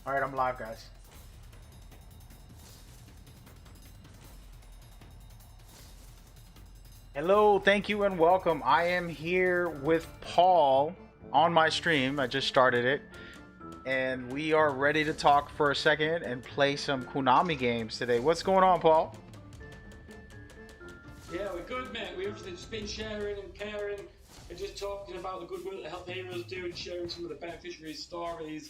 All right, I'm live, guys. Hello, thank you, and welcome. I am here with Paul on my stream. I just started it, and we are ready to talk for a second and play some Konami games today. What's going on, Paul? Yeah, we're good, mate. We've just been sharing and caring and just talking about the goodwill that Health Heroes do and sharing some of the beneficiaries' stories.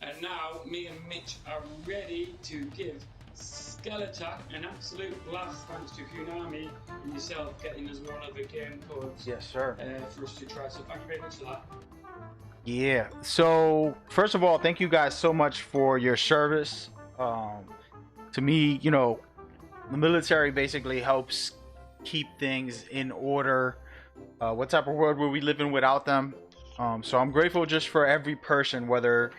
And now, me and Mitch are ready to give Skeletak an absolute blast thanks to Konami and yourself getting us one of the game codes. Yes, sir. For us to try. So thank you very much for that. Yeah. So first of all, thank you guys so much for your service. To me, you know, the military basically helps keep things in order. What type of world would we live in without them? So I'm grateful just for every person, whether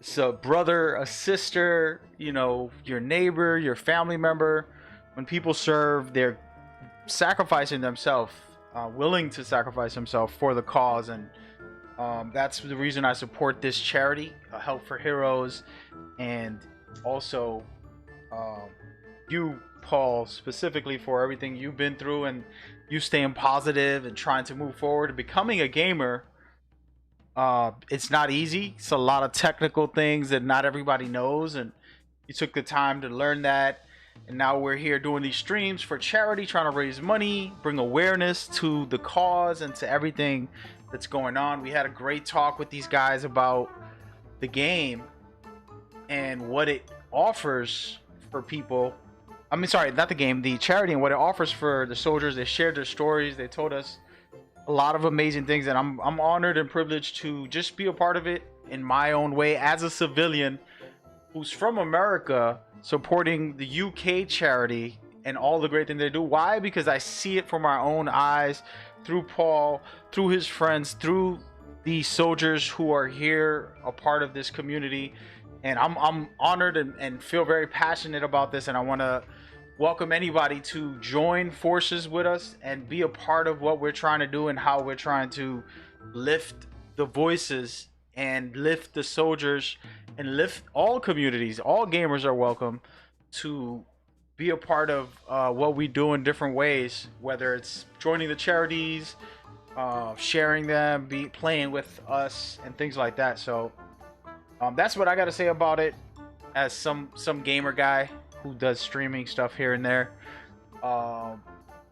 it's a brother, a sister, you know, your neighbor, your family member. When people serve, they're sacrificing themselves, willing to sacrifice themselves for the cause, and that's the reason I support this charity, Help for Heroes, and also you, Paul, specifically for everything you've been through and you staying positive and trying to move forward and becoming a gamer. It's not easy. It's a lot of technical things that not everybody knows, and you took the time to learn that. And now we're here doing these streams for charity, trying to raise money, bring awareness to the cause and to everything that's going on. We had a great talk with these guys about the game and what it offers for people. I mean, sorry, not the game, the charity, and what it offers for the soldiers. They shared their stories. They told us a lot of amazing things, and I'm honored and privileged to just be a part of it in my own way as a civilian who's from America, supporting the UK charity and all the great things they do. Why? Because I see it from our own eyes, through Paul, through his friends, through the soldiers who are here, a part of this community. And I'm honored and feel very passionate about this, and I want to welcome anybody to join forces with us and be a part of what we're trying to do and how we're trying to lift the voices and lift the soldiers and lift all communities. All gamers are welcome to be a part of what we do in different ways, whether it's joining the charities, sharing them, playing with us, and things like that. So that's what I got to say about it as some gamer guy who does streaming stuff here and there.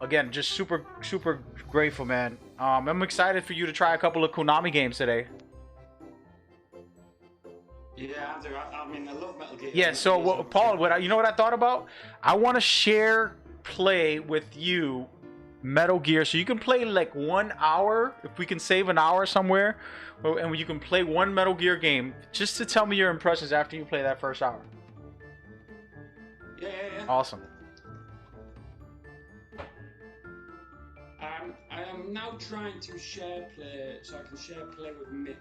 Again, just super grateful, man. I'm excited for you to try a couple of Konami games today. Yeah, I mean, I love Metal Gear. Yeah, so Paul, you know what I thought about? I want to share play with you Metal Gear, so you can play like 1 hour, if we can save an hour somewhere, and you can play one Metal Gear game, just to tell me your impressions after you play that first hour. Yeah. Awesome. I am now trying to share play, so I can share play with Mitch.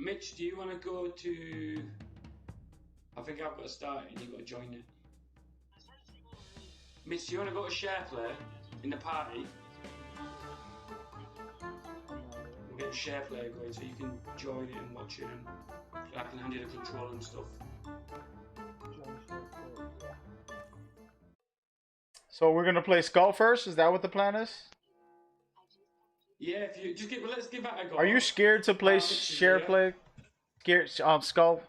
Mitch, do you want to go to... I think I've got to start it and you've got to join it. Mitch, do you want to go to share play in the party? We'll get share play going so you can join it and watch it, and I can hand you the control and stuff. So we're gonna play Skull first. Is that what the plan is? Yeah, if you just let's give that a go. Are you scared to play share play? Scared, Skull?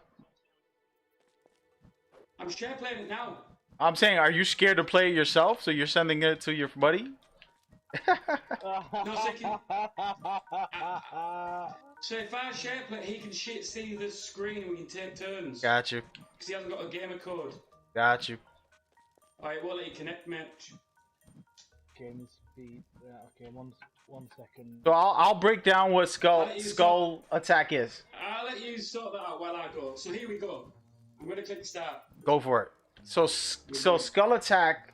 I'm share playing it now. I'm saying, are you scared to play it yourself? So you're sending it to your buddy? No, so if I share play, he can see the screen and we can take turns. Got you. Because he hasn't got a gamer code. Got you. Alright, we'll let you connect, Mitch. Game speed. Yeah, okay, one second. So I'll break down what skull attack is. I'll let you sort that out while I go. So here we go. I'm gonna click start. Go for it. So Skull Attack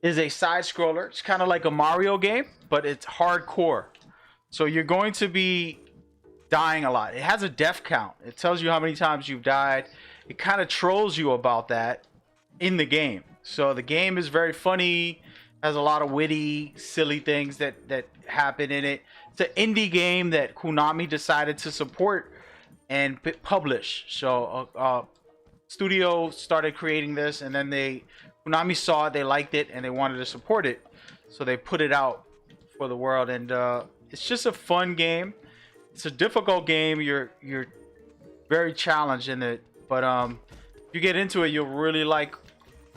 is a side scroller. It's kind of like a Mario game, but it's hardcore. So you're going to be dying a lot. It has a death count. It tells you how many times you've died. It kind of trolls you about that in the game. So the game is very funny, has a lot of witty, silly things that happen in it. It's an indie game that Konami decided to support and publish. So studio started creating this, and then Konami saw it, they liked it, and they wanted to support it, so they put it out for the world. And it's just a fun game. It's a difficult game. You're very challenged in it, but if you get into it, you'll really like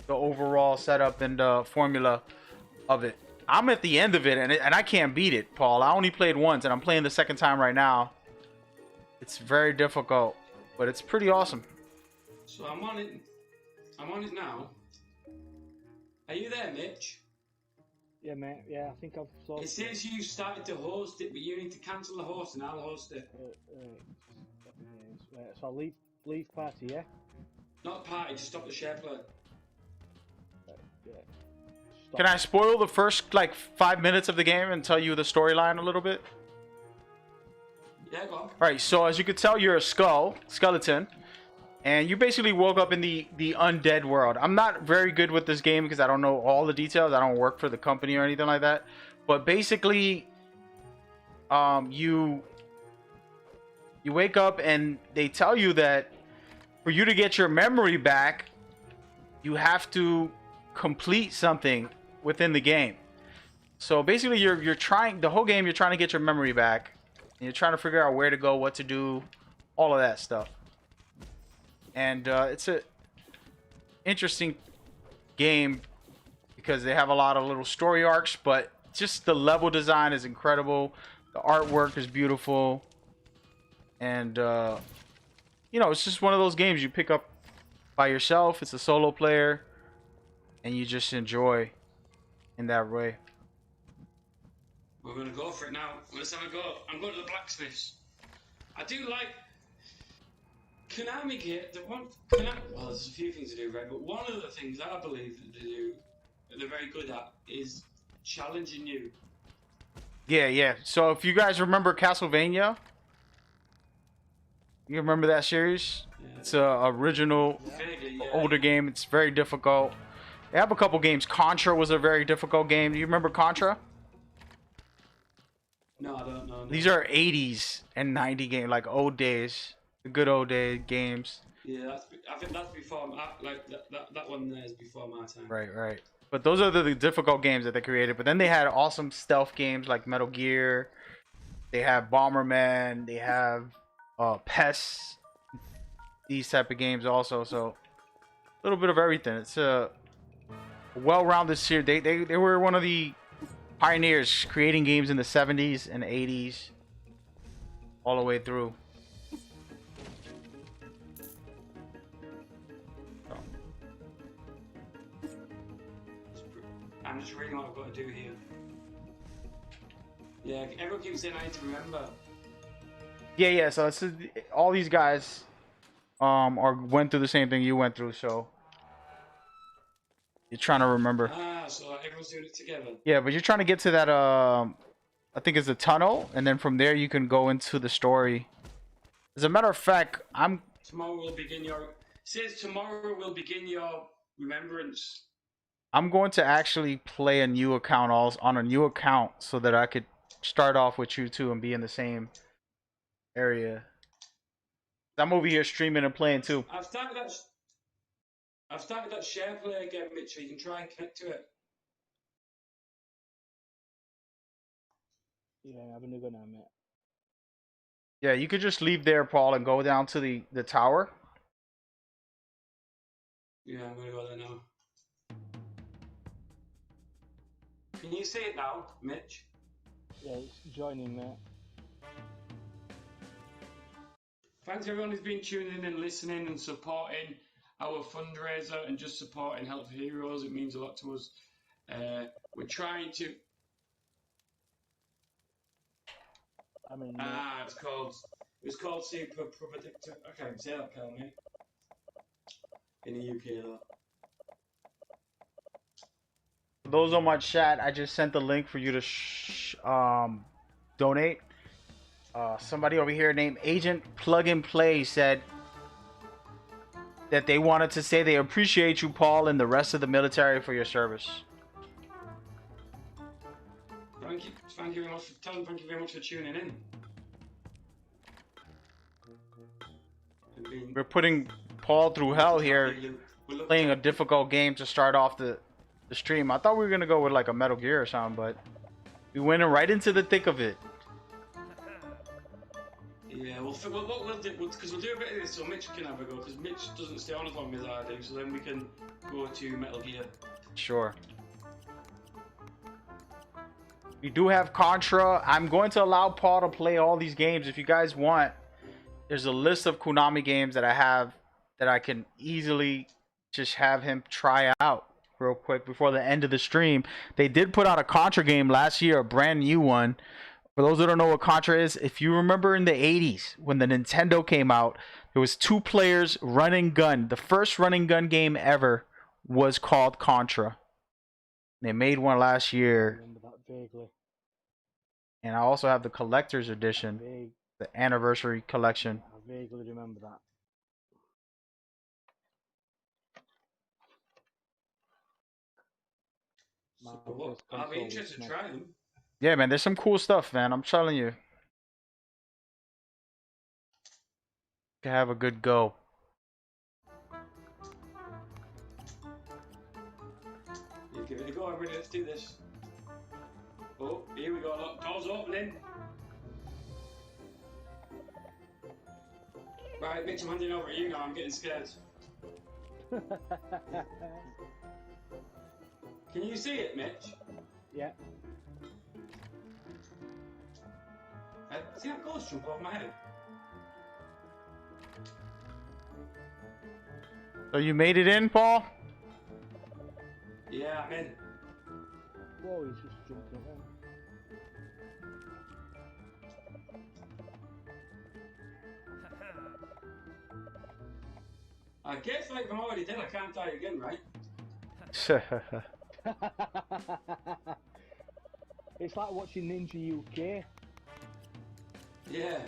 the overall setup and formula of it. I'm at the end of it, and I can't beat it, Paul. I only played once, and I'm playing the second time right now. It's very difficult, but it's pretty awesome. So I'm on it. I'm on it now. Are you there, Mitch? Yeah, mate. Yeah, I think I've It sorted. says you started to host it, but you need to cancel the host and I'll host it. Right, so I'll leave party, yeah. Not party, just stop the share play. Right, yeah. Stop. Can I spoil the first like 5 minutes of the game and tell you the storyline a little bit? Yeah, go on. All right, so as you could tell, you're a skeleton, and you basically woke up in the undead world. I'm not very good with this game because I don't know all the details. I don't work for the company or anything like that. But basically, you wake up and they tell you that for you to get your memory back, you have to complete something within the game. So basically, you're trying the whole game. You're trying to get your memory back. And you're trying to figure out where to go, what to do, all of that stuff. And it's a interesting game because they have a lot of little story arcs, but just the level design is incredible. The artwork is beautiful. And, you know, it's just one of those games you pick up by yourself. It's a solo player. And you just enjoy in that way. We're gonna go for it now. Let's have a go. I'm going to the blacksmiths. I do like Konami here. Well, there's a few things to do, right? But one of the things I believe that they do, that they're very good at, is challenging you. Yeah. So if you guys remember Castlevania, you remember that series? Yeah. It's a original, Vaguely, yeah. older game. It's very difficult. They have a couple games. Contra was a very difficult game. Do you remember Contra? No, I don't know. No. These are 80s and 90 games, like old days, the good old day games. Yeah, I think that's before. Like that one there is before my time. Right. But those are the difficult games that they created. But then they had awesome stealth games like Metal Gear. They have Bomberman. They have PES. These type of games also. So a little bit of everything. It's a well-rounded series. They were one of the pioneers creating games in the 70s and 80s all the way through. I'm just reading what I've got to do here. Yeah, everyone keeps saying I need to remember. Yeah. So it's all these guys went through the same thing you went through, so you're trying to remember. So everyone's doing it together. Yeah, but you're trying to get to that I think it's a tunnel, and then from there you can go into the story. As a matter of fact, Tomorrow will begin your. It says tomorrow will begin your remembrance. I'm going to actually play a new account on a new account so that I could start off with you two and be in the same area. I'm over here streaming and playing too. I've started that share play again, Mitchell. You can try and connect to it. Yeah, having a go now, mate. Yeah, you could just leave there, Paul, and go down to the tower. Yeah, I'm gonna go there now. Can you see it now, Mitch? Yeah, it's joining, mate. Thanks everyone who's been tuning in and listening and supporting our fundraiser and just supporting Help for Heroes. It means a lot to us. We're trying to. I mean, It's called Super Predictor. I can't even say that, can I? In the UK, though. For those on my chat, I just sent the link for you to donate. Somebody over here named Agent Plug and Play said that they wanted to say they appreciate you, Paul, and the rest of the military for your service. Thank you very much for tuning in. been We're putting Paul through hell here, We're looking playing a at- difficult game to start off the stream. I thought we were gonna go with like a Metal Gear or something, but we went right into the thick of it. Yeah, what we'll do, because we'll do a bit of this so Mitch can have a go, because Mitch doesn't stay on as long as I do, so then we can go to Metal Gear. Sure. We do have Contra. I'm going to allow Paul to play all these games if you guys want. There's a list of Konami games that I have that I can easily just have him try out real quick before the end of the stream. They did put out a Contra game last year, a brand new one. For those who don't know what Contra is, if you remember in the 80s when the Nintendo came out, there was 2 players running gun. The first running gun game ever was called Contra. They made one last I year, remember that vaguely. and I also have the collector's edition, the anniversary collection. I vaguely remember that. My So what, first I'll be console was interested to SNES. try them. Yeah, man, there's some cool stuff, man. I'm telling you. To have a good go. Yeah, give it a go, everybody. Let's do this. Oh, here we go. Look, doors opening. Right, Mitch, I'm handing over to you now. I'm getting scared. Can you see it, Mitch? Yeah. See that ghost jump off my head? So you made it in, Paul? Yeah, I'm in. Whoa, he's just jumping in. I guess like if I'm already dead, I can't die again, right? It's like watching Ninja UK. Yeah.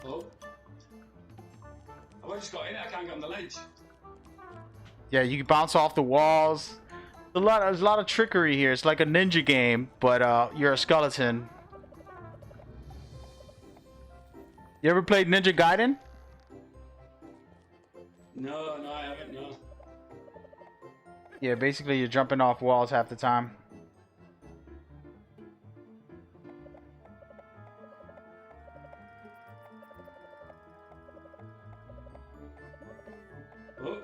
Oh. I've just got in it, I can't get on the ledge. Yeah, you can bounce off the walls. There's a lot of trickery here. It's like a ninja game, but you're a skeleton. You ever played Ninja Gaiden? No, I haven't, no. Yeah, basically you're jumping off walls half the time. Oh,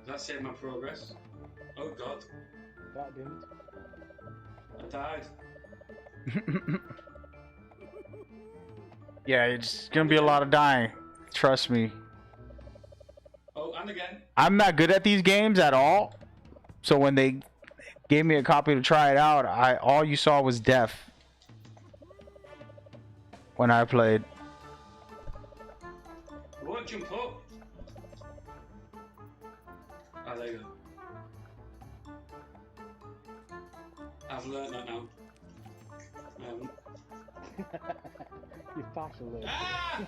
that saved my progress. Oh god, That didn't. I died. Yeah, it's gonna be a lot of dying. Trust me. Oh, and again. I'm not good at these games at all. So when they gave me a copy to try it out, all you saw was death when I played. It won't jump up. Ah, there you go. I've learned that now. You partially. Ah!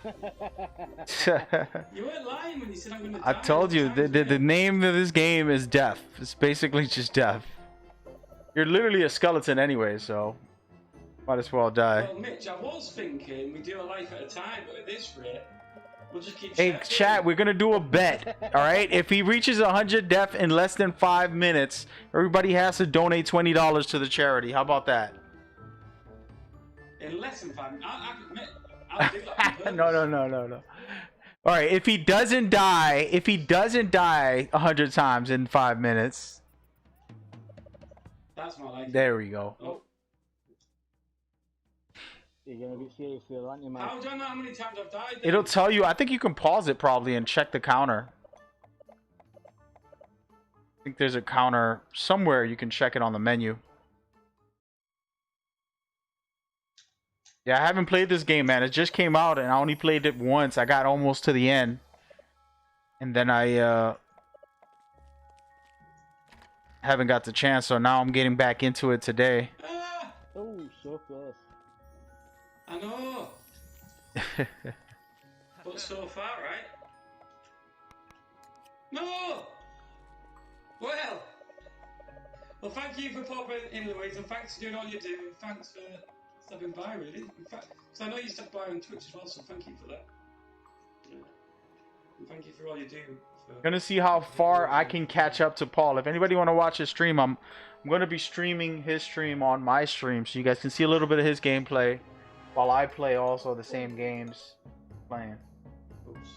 You weren't lying when you said I'm gonna die. I told you the name of this game is death. It's basically just death. You're literally a skeleton anyway, so might as well die. Well, Mitch, I was thinking we do a life at a time, but at this rate, we'll just keep. Hey, chat, we're gonna do a bet. All right, if he reaches 100 death in less than 5 minutes, everybody has to donate $20 to the charity. How about that? In less than 5 minutes, I'll do that. On No. All right, if he doesn't die 100 times in 5 minutes, That's more like it. there we go. Oh, You're gonna be serious there, aren't you, man? how do I know how many times I've died? Then? It'll tell you. I think you can pause it probably and check the counter. I think there's a counter somewhere. You can check it on the menu. Yeah, I haven't played this game, man. It just came out, and I only played it once. I got almost to the end, and then I haven't got the chance. So now I'm getting back into it today. Ah, Oh, so close. I know. But so far, right? No. Well, thank you for popping in, Louise, and thanks for doing all you do, and thanks for stopping by, really. In fact, because I know you stopped by on Twitch as well, so thank you for that. it. And thank you for all you do. Gonna see how far I can catch up to Paul. If anybody want to watch his stream, I'm gonna be streaming his stream on my stream, so you guys can see a little bit of his gameplay, while I play also the same games playing. Oops.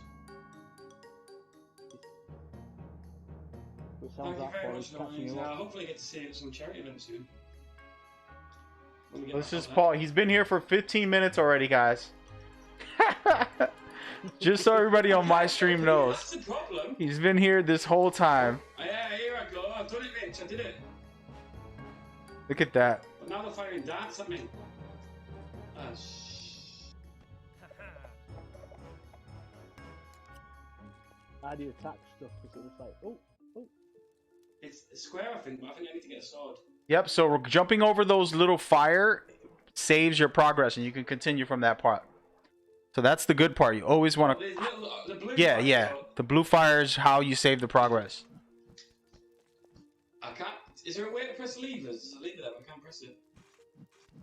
It sounds Thank you like very Paul much, is catching Louise. you Now, up. hopefully I get to see you at some charity event soon. When we get This back is on Paul. He's been here for 15 minutes already, guys. Just so everybody on my stream knows. That's the problem. He's been here this whole time. Yeah, here I go. I've done it, Mitch. I did it. Look at that. But now they're firing darts at me. Ah, How do you attack stuff? Because it was like, oh. It's square, I think, but I think I need to get a sword. Yep, so we're jumping over those little fire saves your progress, and you can continue from that part. So that's the good part. You always want to... The blue Yeah, fire, yeah. so The blue fire is how you save the progress. I can't... Is there a way to press levers? There's a lever there, but I can't press it.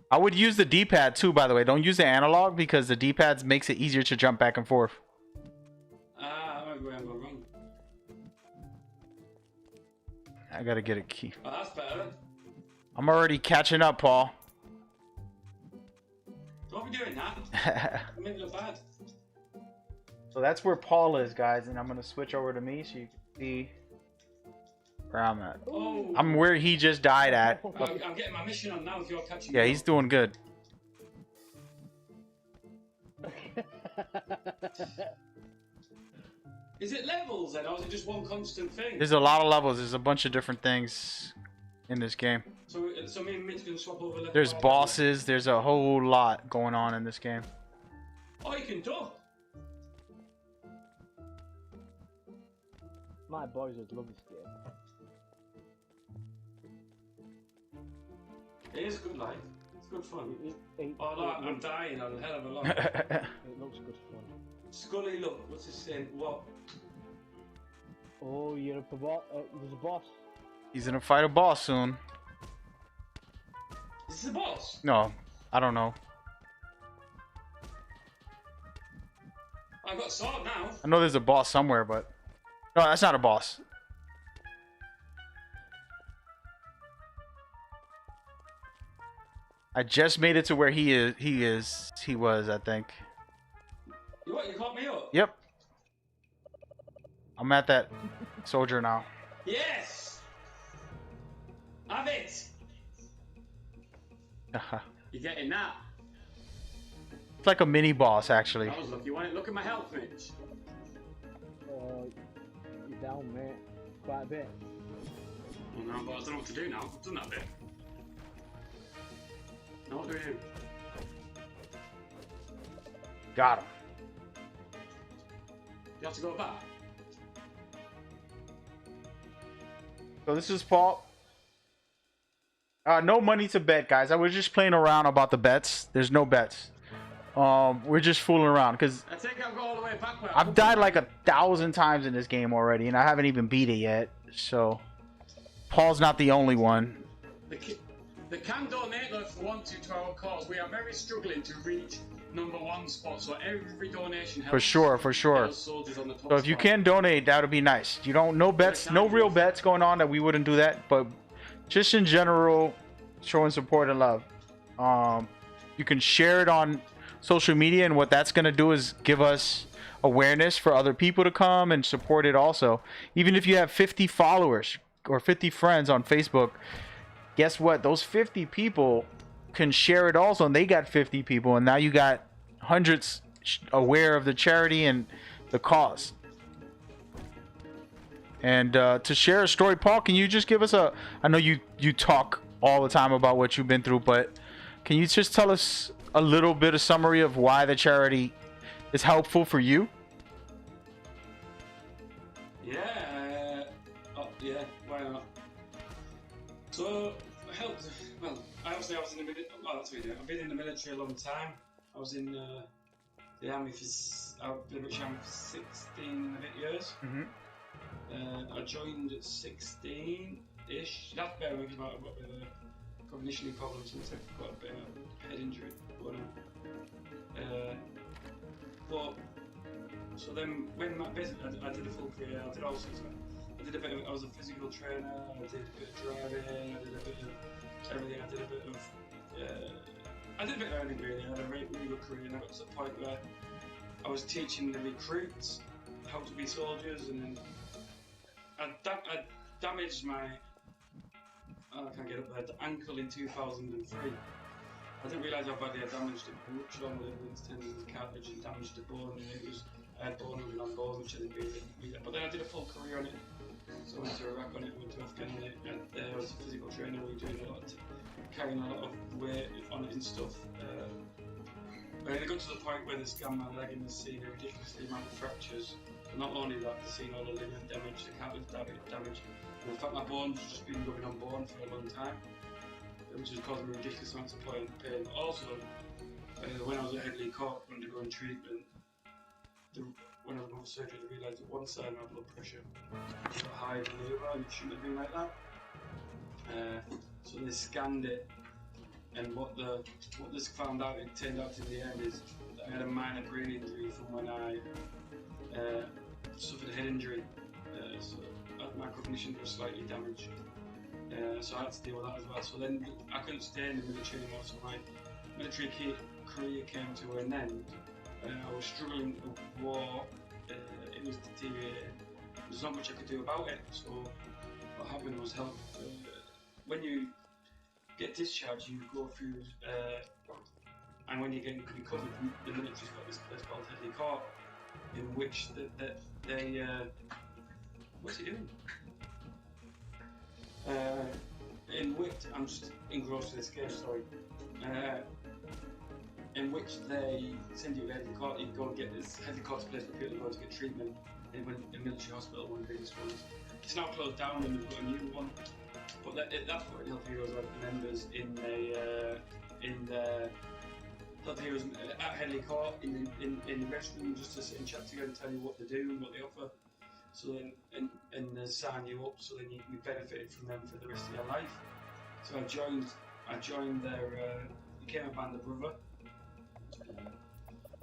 I would use the D-pad too, by the way. Don't use the analog, because the D-pad makes it easier to jump back and forth. Ah, I remember where I'm going wrong. I gotta get a key. Oh, that's better. I'm already catching up, Paul. Don't be doing that. I make it look bad. So that's where Paul is, guys, and I'm gonna switch over to me so you can see where I'm at. Oh, I'm where he just died at. I'm getting my mission on now if you're catching Yeah, me. he's doing good. Is it levels then, or is it just one constant thing? There's a lot of levels. There's a bunch of different things in this game. So me and Mitch can swap over levels. There's bosses. There's a whole lot going on in this game. Oh, you can duck. My boys would love this game. It is good, like. It's good fun. It Oh no, I'm dying on a hell of a lot. looks good fun. Scully, look, what's his saying? What? Oh, you're up a there's a boss. He's gonna fight a boss soon. Is this a boss? No, I don't know. I've got a sword now. I know there's a boss somewhere, but no, that's not a boss. I just made it to where he was, I think. You what? You caught me up? Yep. I'm at that soldier now. Yes! Have it! You're getting that? It's like a mini boss, actually. I was lucky. Look at my health, Mitch. You're down, mate. Quite a bit. Oh no, but I don't know what to do now. I've done that bit. Now what do we do? Got him. You have to go back? So this is Paul. No money to bet, guys. I was just playing around about the bets. There's no bets. We're just fooling around because I think I'll go all the way back. I've died like 1,000 times in this game already, and I haven't even beat it yet. So Paul's not the only one. They can donate though if they want to our cause. We are very struggling to reach #1 spot, so every donation helps. For sure. those soldiers on the top So if you spot. can donate, that would be nice. You don't, no bets, no real bets going on that we wouldn't do that, but just in general, showing support and love. You can share it on social media, and what that's going to do is give us awareness for other people to come and support it also. Even if you have 50 followers or 50 friends on Facebook, guess what? Those 50 people can share it also, and they got 50 people, and now you got hundreds aware of the charity and the cause. And to share a story, Paul, can you just give us a... I know you talk all the time about what you've been through, but can you just tell us a little bit of summary of why the charity is helpful for you? Yeah. Yeah. Why not? So, helped. Well, I was in the military. Oh, that's what I do. I've been in the military a long time. I was in the army I've been in the army for 16 and a bit years. Mm-hmm. I joined at 16-ish. That's better because I've got a bit of cognition problems since I've got a bit of head injury. But So then, when basically I did a full career, I did all sorts of. I did a bit of. I was a physical trainer. I did a bit of driving. I did a bit of everything. I did a bit of. I did a bit of everything really. I had a really good career, and I got to the point where I was teaching the recruits how to be soldiers, and then I damaged my. I can't get up there. The ankle in 2003. I didn't realise how badly I damaged it. I ruptured all the ligaments, tendons, cartilage, and damaged the bone. And it was I had bone on bone, which I didn't really. But then I did a full career on it. So I went to Iraq on it, went to Afghan on it, and I was a physical trainer. We were doing a lot, carrying a lot of weight on it and stuff. But then I got to the point where they scanned my leg and they seen a ridiculously amount of fractures. But not only that, they seen all the ligament damage, the cartilage damage. And in fact, my bones just been rubbing on bone for a long time, which was causing me ridiculous amounts of pain. Also, when I was at Headley Court undergoing treatment, when I was going for surgery, I realised that one side of my blood pressure was higher than the other, and it shouldn't have been like that. So they scanned it, and what this found out, it turned out in the end, is that I had a minor brain injury from when I suffered a head injury. So my cognition was slightly damaged. So I had to deal with that as well. So then I couldn't stay in the military anymore, so my military career came to an end. I was struggling with war, it was deteriorating. There's not much I could do about it, so what happened was when you get discharged, you go through, and when you get recovered, the military's got this place called Headley Court, in which they what's he doing? In which, I'm just engrossed in this game, sorry. In which they send you to Headley Court, you go and get this Headley Court's place for people to go to get treatment in a military hospital, one of the biggest ones. It's now closed down and they've got a new one. But at that point, Health Heroes had members in the Health Heroes at Headley Court in the restroom just to sit and chat together and tell you what they do and what they offer. So then, and they sign you up, so then you benefited from them for the rest of your life. So I joined their, became a band of brother.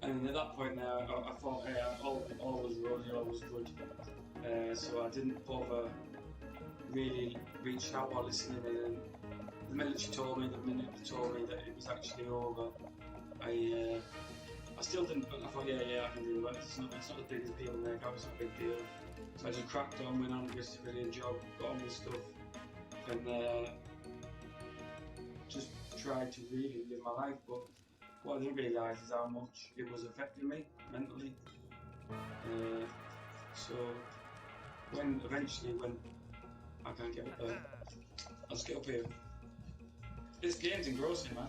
And at that point now, I thought all was rosy, all was good. So I didn't bother really reaching out or listening. And then the military told me, that it was actually over, I still didn't, but I thought, yeah, I can do that. It's not as big a deal there, it's not a big deal. So I just cracked on, went on with a civilian job, got on with stuff, and just tried to really live my life. But what I didn't realise is how much it was affecting me mentally. So when I can't get up there, I'll just get up here. This game's engrossing, man.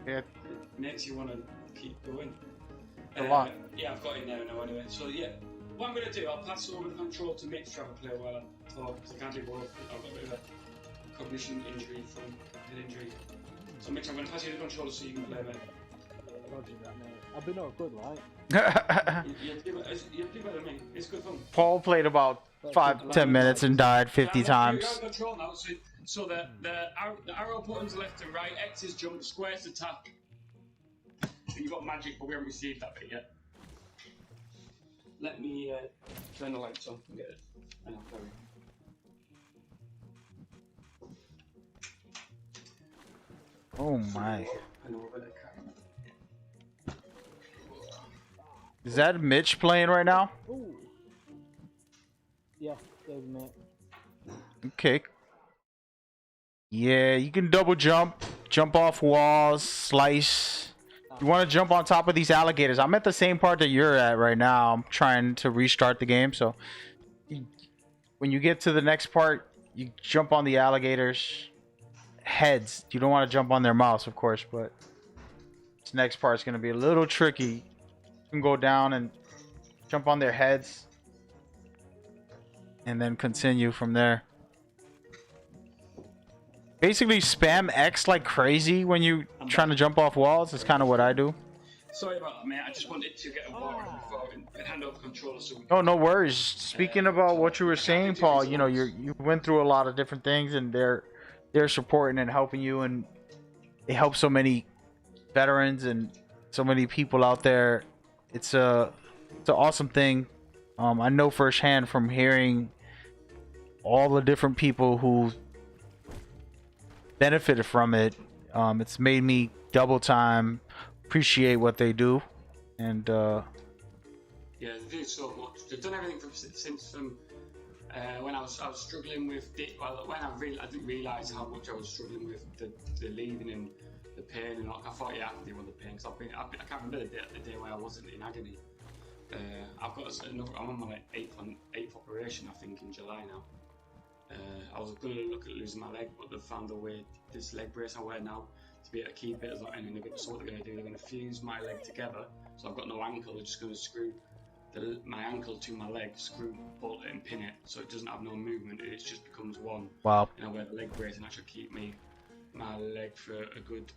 Yeah. It makes you want to keep going. A lot. Yeah, I've got it now anyway. So yeah, what I'm going to do, I'll pass over the control to Mitch to have a play while I talk, because I can't do both. I've got a bit of a cognition injury from head injury. So Mitch, I'm going to pass you the controller so you can play, mate. Roger that, mate. I've been all good, right? You'll do better than me. It's good fun. Paul played about 5-10 minutes and died 50 times. You're on control now, so the arrow buttons left and right, X is jump, square is attack. And you've got magic, but we haven't received that bit yet. Let me turn the lights on and get it. And I'll carry Oh my. Is that Mitch playing right now? Ooh. Yeah, there's mate. Okay. Yeah, you can double jump off walls, slice. You want to jump on top of these alligators. I'm at the same part that you're at right now. I'm trying to restart the game, so when you get to the next part, you jump on the alligators' heads. You don't want to jump on their mouths, of course, but this next part is going to be a little tricky. You can go down and jump on their heads and then continue from there. Basically spam X like crazy when you trying to jump off walls. That's kind of what I do. Sorry about that, mate. I just wanted to get a water and hand over the controller so we Oh, no worries. Speaking about what you were saying, Paul, you know, you went through a lot of different things, and they're supporting and helping you, and they help so many veterans and so many people out there it's an awesome thing. I know firsthand from hearing all the different people who benefited from it. It's made me double time appreciate what they do, and Yeah, they do so much. They've done everything since when I was struggling with I didn't realise how much I was struggling with the leaving and the pain, and I thought I could deal with the pain because I can't remember the day where I wasn't in agony. I'm on my eighth operation, I think, in July now. I was going to look at losing my leg, but they've found a way. This leg brace I wear now to be able to keep it, so what they're going to do, they're going to fuse my leg together, so I've got no ankle. They're just going to screw my ankle to my leg, screw, bolt it, and pin it, so it doesn't have no movement. It just becomes one. wow. And I wear the leg brace, and that should keep my leg for a good,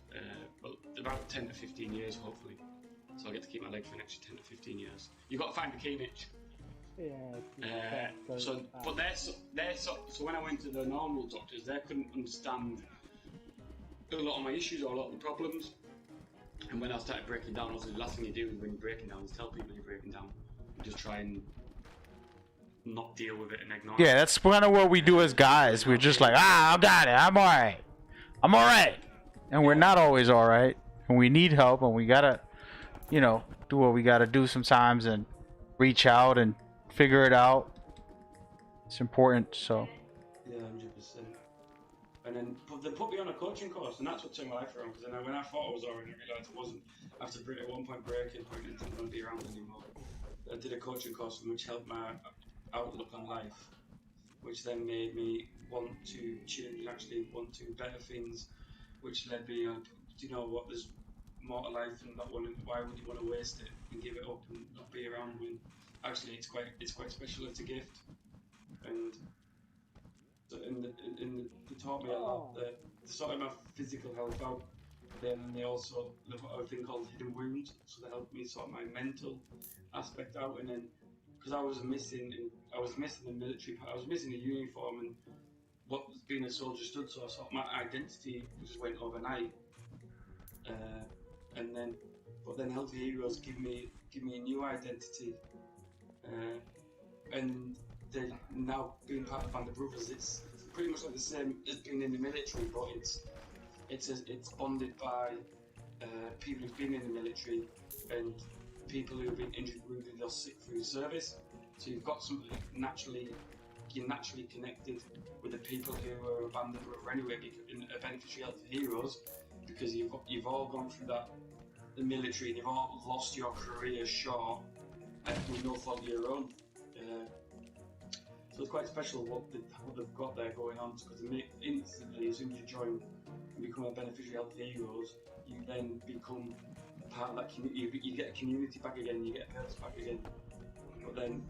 about 10 to 15 years, hopefully. So I get to keep my leg for an extra 10 to 15 years. You've got to find the key niche. Yeah. So when I went to the normal doctors, they couldn't understand a lot of my issues or a lot of the problems. And when I started breaking down, obviously the last thing you do when you're breaking down is tell people you're breaking down. You just try and not deal with it and ignore it. Yeah, that's kind of what we do as guys. We're just like, I got it. I'm all right, and we're not always all right, and we need help, and we gotta, do what we gotta do sometimes, and reach out and figure it out. It's important. So Yeah, 100%. And then they put me on a coaching course, and that's what turned my life around. Because then when I thought I was already, I realised I wasn't. After at one point breaking point, and didn't want to be around anymore. I did a coaching course which helped my outlook on life, which then made me want to change and actually want to better things, which led me on. Do you know what? There's more to life, and why would you want to waste it and give it up and not be around when actually it's quite special. It's a gift, and they taught me a lot. They sorted my physical health out. Then they've got a thing called hidden wounds, so they helped me sort my mental aspect out. And then because I was missing the military, I was missing a uniform and what being a soldier stood. So I sort my identity just went overnight. But then Healthy Heroes give me a new identity, and then now being part of Band of Brothers, it's pretty much like the same as being in the military, but it's bonded by people who've been in the military and people who've been injured, wounded, or sick through service. So you've got something you're naturally connected with the people who are a Band of Brothers anyway, a beneficiary Healthy Heroes, because you've all gone through the military, and you've all lost your career short and with no fault of your own. So it's quite special what they've got there going on, because instantly, as soon as you join and become a beneficiary of Healthy Heroes, you then become part of that community. You get a community back again, you get a purpose back again. But then,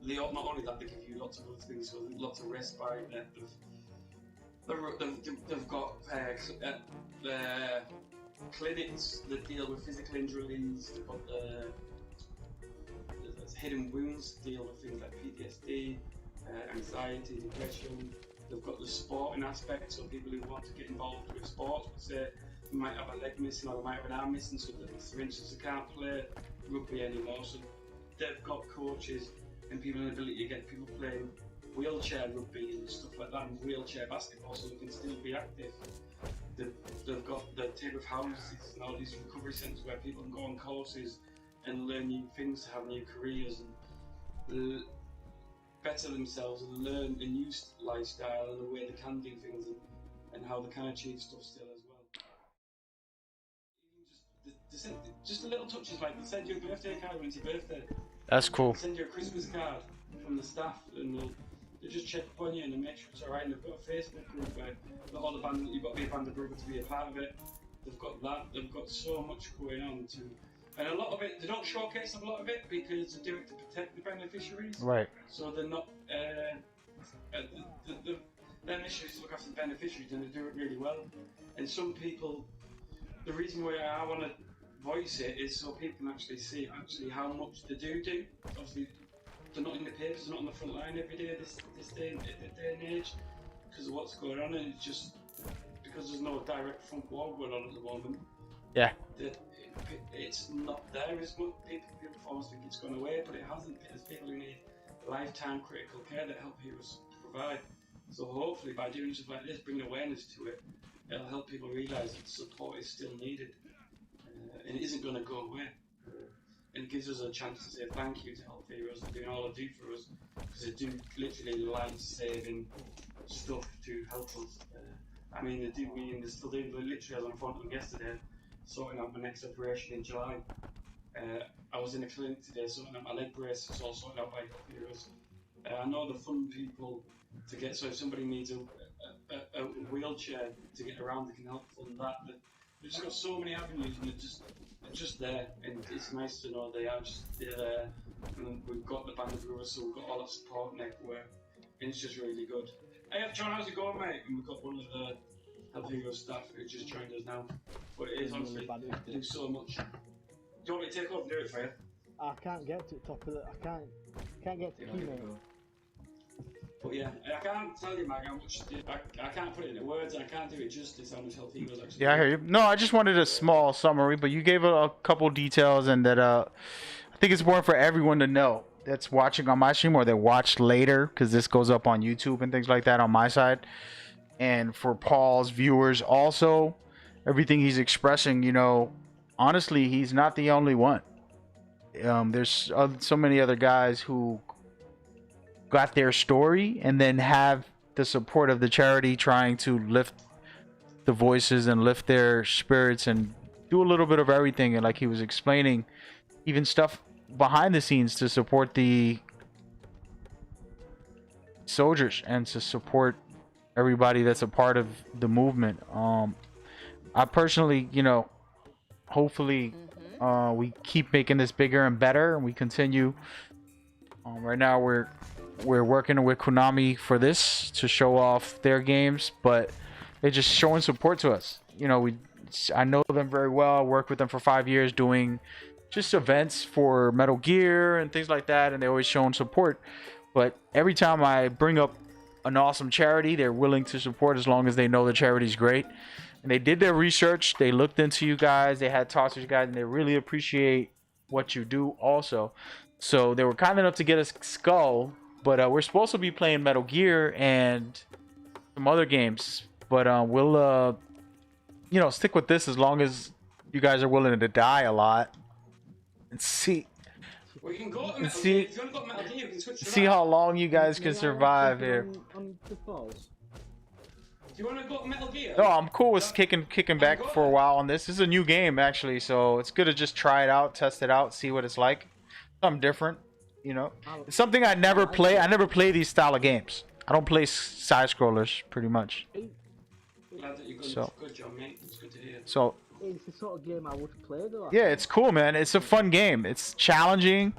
not only that, they give you lots of other things, so lots of respite. They've got clinics that deal with physical injuries. They've got hidden wounds, deal with things like PTSD, anxiety, depression. They've got the sporting aspect, so people who want to get involved with sports, but say they might have a leg missing or they might have an arm missing, so that, for instance, they can't play rugby anymore. So they've got coaches and people in the ability to get people playing wheelchair rugby and stuff like that, and wheelchair basketball, so they can still be active. They've got the type of houses and all these recovery centres where people can go on courses and learn new things, have new careers, and better themselves and learn a new lifestyle and the way they can do things and how they can achieve stuff still as well. Just the little touches, like they send you a birthday card when it's your birthday. that's cool. They send you a Christmas card from the staff, and they just check up on you and they make sure it's alright. And they've got a Facebook group where all the band, you've got to be a Band of Brothers to be a part of it. They've got that. They've got so much going on too. And a lot of it, they don't showcase a lot of it because they do it to protect the beneficiaries. Right. So they're not, their mission is to look after the beneficiaries, and they do it really well. And some people, the reason why I want to voice it is so people can actually see how much they do. Obviously, they're not in the papers, they're not on the front line every day this day and age because of what's going on, and it's just because there's no direct front war going on at the moment. Yeah. it's not there as much. People almost think it's gone away, but it hasn't. There's people who need lifetime critical care that Help Heroes provide. So hopefully by doing stuff like this, bringing awareness to it, it'll help people realise that support is still needed, and it isn't going to go away. And it gives us a chance to say thank you to Help Heroes for doing all they do for us, because they do literally life-saving stuff to help us. I mean, they do. They're still doing. Literally, I was on the phone to them yesterday, sorting out my next operation in July. I was in a clinic today sorting out my leg brace. It's all sorted out by Help Heroes. I know the fund people to get. So if somebody needs a wheelchair to get around, they can help fund that. They've just got so many avenues, and they're just there, and it's nice to know they're there. And we've got the Band of Brothers, so we've got all that support network, and it's just really good. Hey John, how's it going, mate? And we've got one of the Help Heroes staff who just joined us now. But it is honestly, they do so much. Do you want me to take over and do it for you? I can't get to the top of it. I can't get to email. But yeah, I can't tell you, Mag, how much I can't put it into words, and I can't do it justice how much Help Heroes actually. Yeah, I hear you. No, I just wanted a small summary, but you gave a couple details, and that I think it's important for everyone to know that's watching on my stream or that watched later, because this goes up on YouTube and things like that on my side. And for Paul's viewers also, everything he's expressing, you know, honestly, he's not the only one. There's so many other guys who got their story and then have the support of the charity trying to lift the voices and lift their spirits and do a little bit of everything. And like he was explaining, even stuff behind the scenes to support the soldiers and to support everybody that's a part of the movement. I personally, you know, hopefully we keep making this bigger and better, and we continue. Right now we're working with Konami for this to show off their games, but they're just showing support to us. You know, I know them very well. I worked with them for 5 years doing just events for Metal Gear and things like that, and they're always showing support. But every time I bring up an awesome charity, they're willing to support as long as they know the charity's great. And they did their research. They looked into you guys. They had talks with you guys, and they really appreciate what you do also. So they were kind enough to get us Skull, but we're supposed to be playing Metal Gear and some other games. But we'll, you know, stick with this as long as you guys are willing to die a lot and see. We can go to Metal Gear. If you want to go to Metal Gear, we can switch to See that. how long you guys can survive here. On the falls. Do you want to go to Metal Gear? No, I'm cool with kicking back for a while on this. This is a new game actually, so it's good to just try it out, test it out, see what it's like. Something different, you know. It's something I never play. I never play these style of games. I don't play side scrollers pretty much. Glad that you're good. So- Good job, mate. It's good to hear. So It's the sort of game I would play though. yeah, it's cool, man. It's a fun game. It's challenging.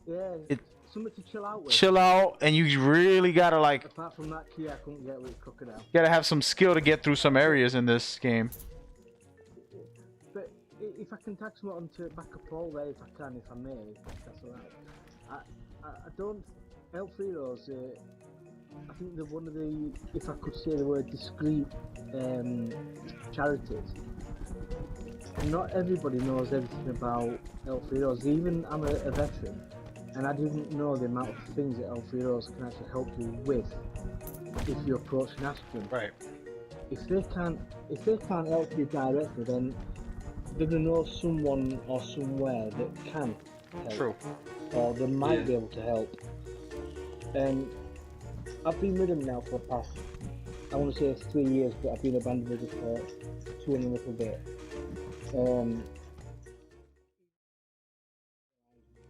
Yeah, It- something to chill out with. Chill out, and you really gotta like, Apart from that key, I couldn't get with Crocodile. gotta have some skill to get through some areas in this game. But if I can tag someone onto backup all there, if I can, if I may, if that's alright. I don't. Help Heroes, I think they're one of the, if I could say the word, discreet charities. Not everybody knows everything about Help Heroes. Even I'm a veteran, and I didn't know the amount of things that Help Heroes can actually help you with if you approach and ask them. Right. If they can't help you directly, then they're gonna know someone or somewhere that can help. True. Or they might be able to help. And I've been with them now for the past, I want to say it's 3 years, but I've been abandoned with it for 2 and a little bit.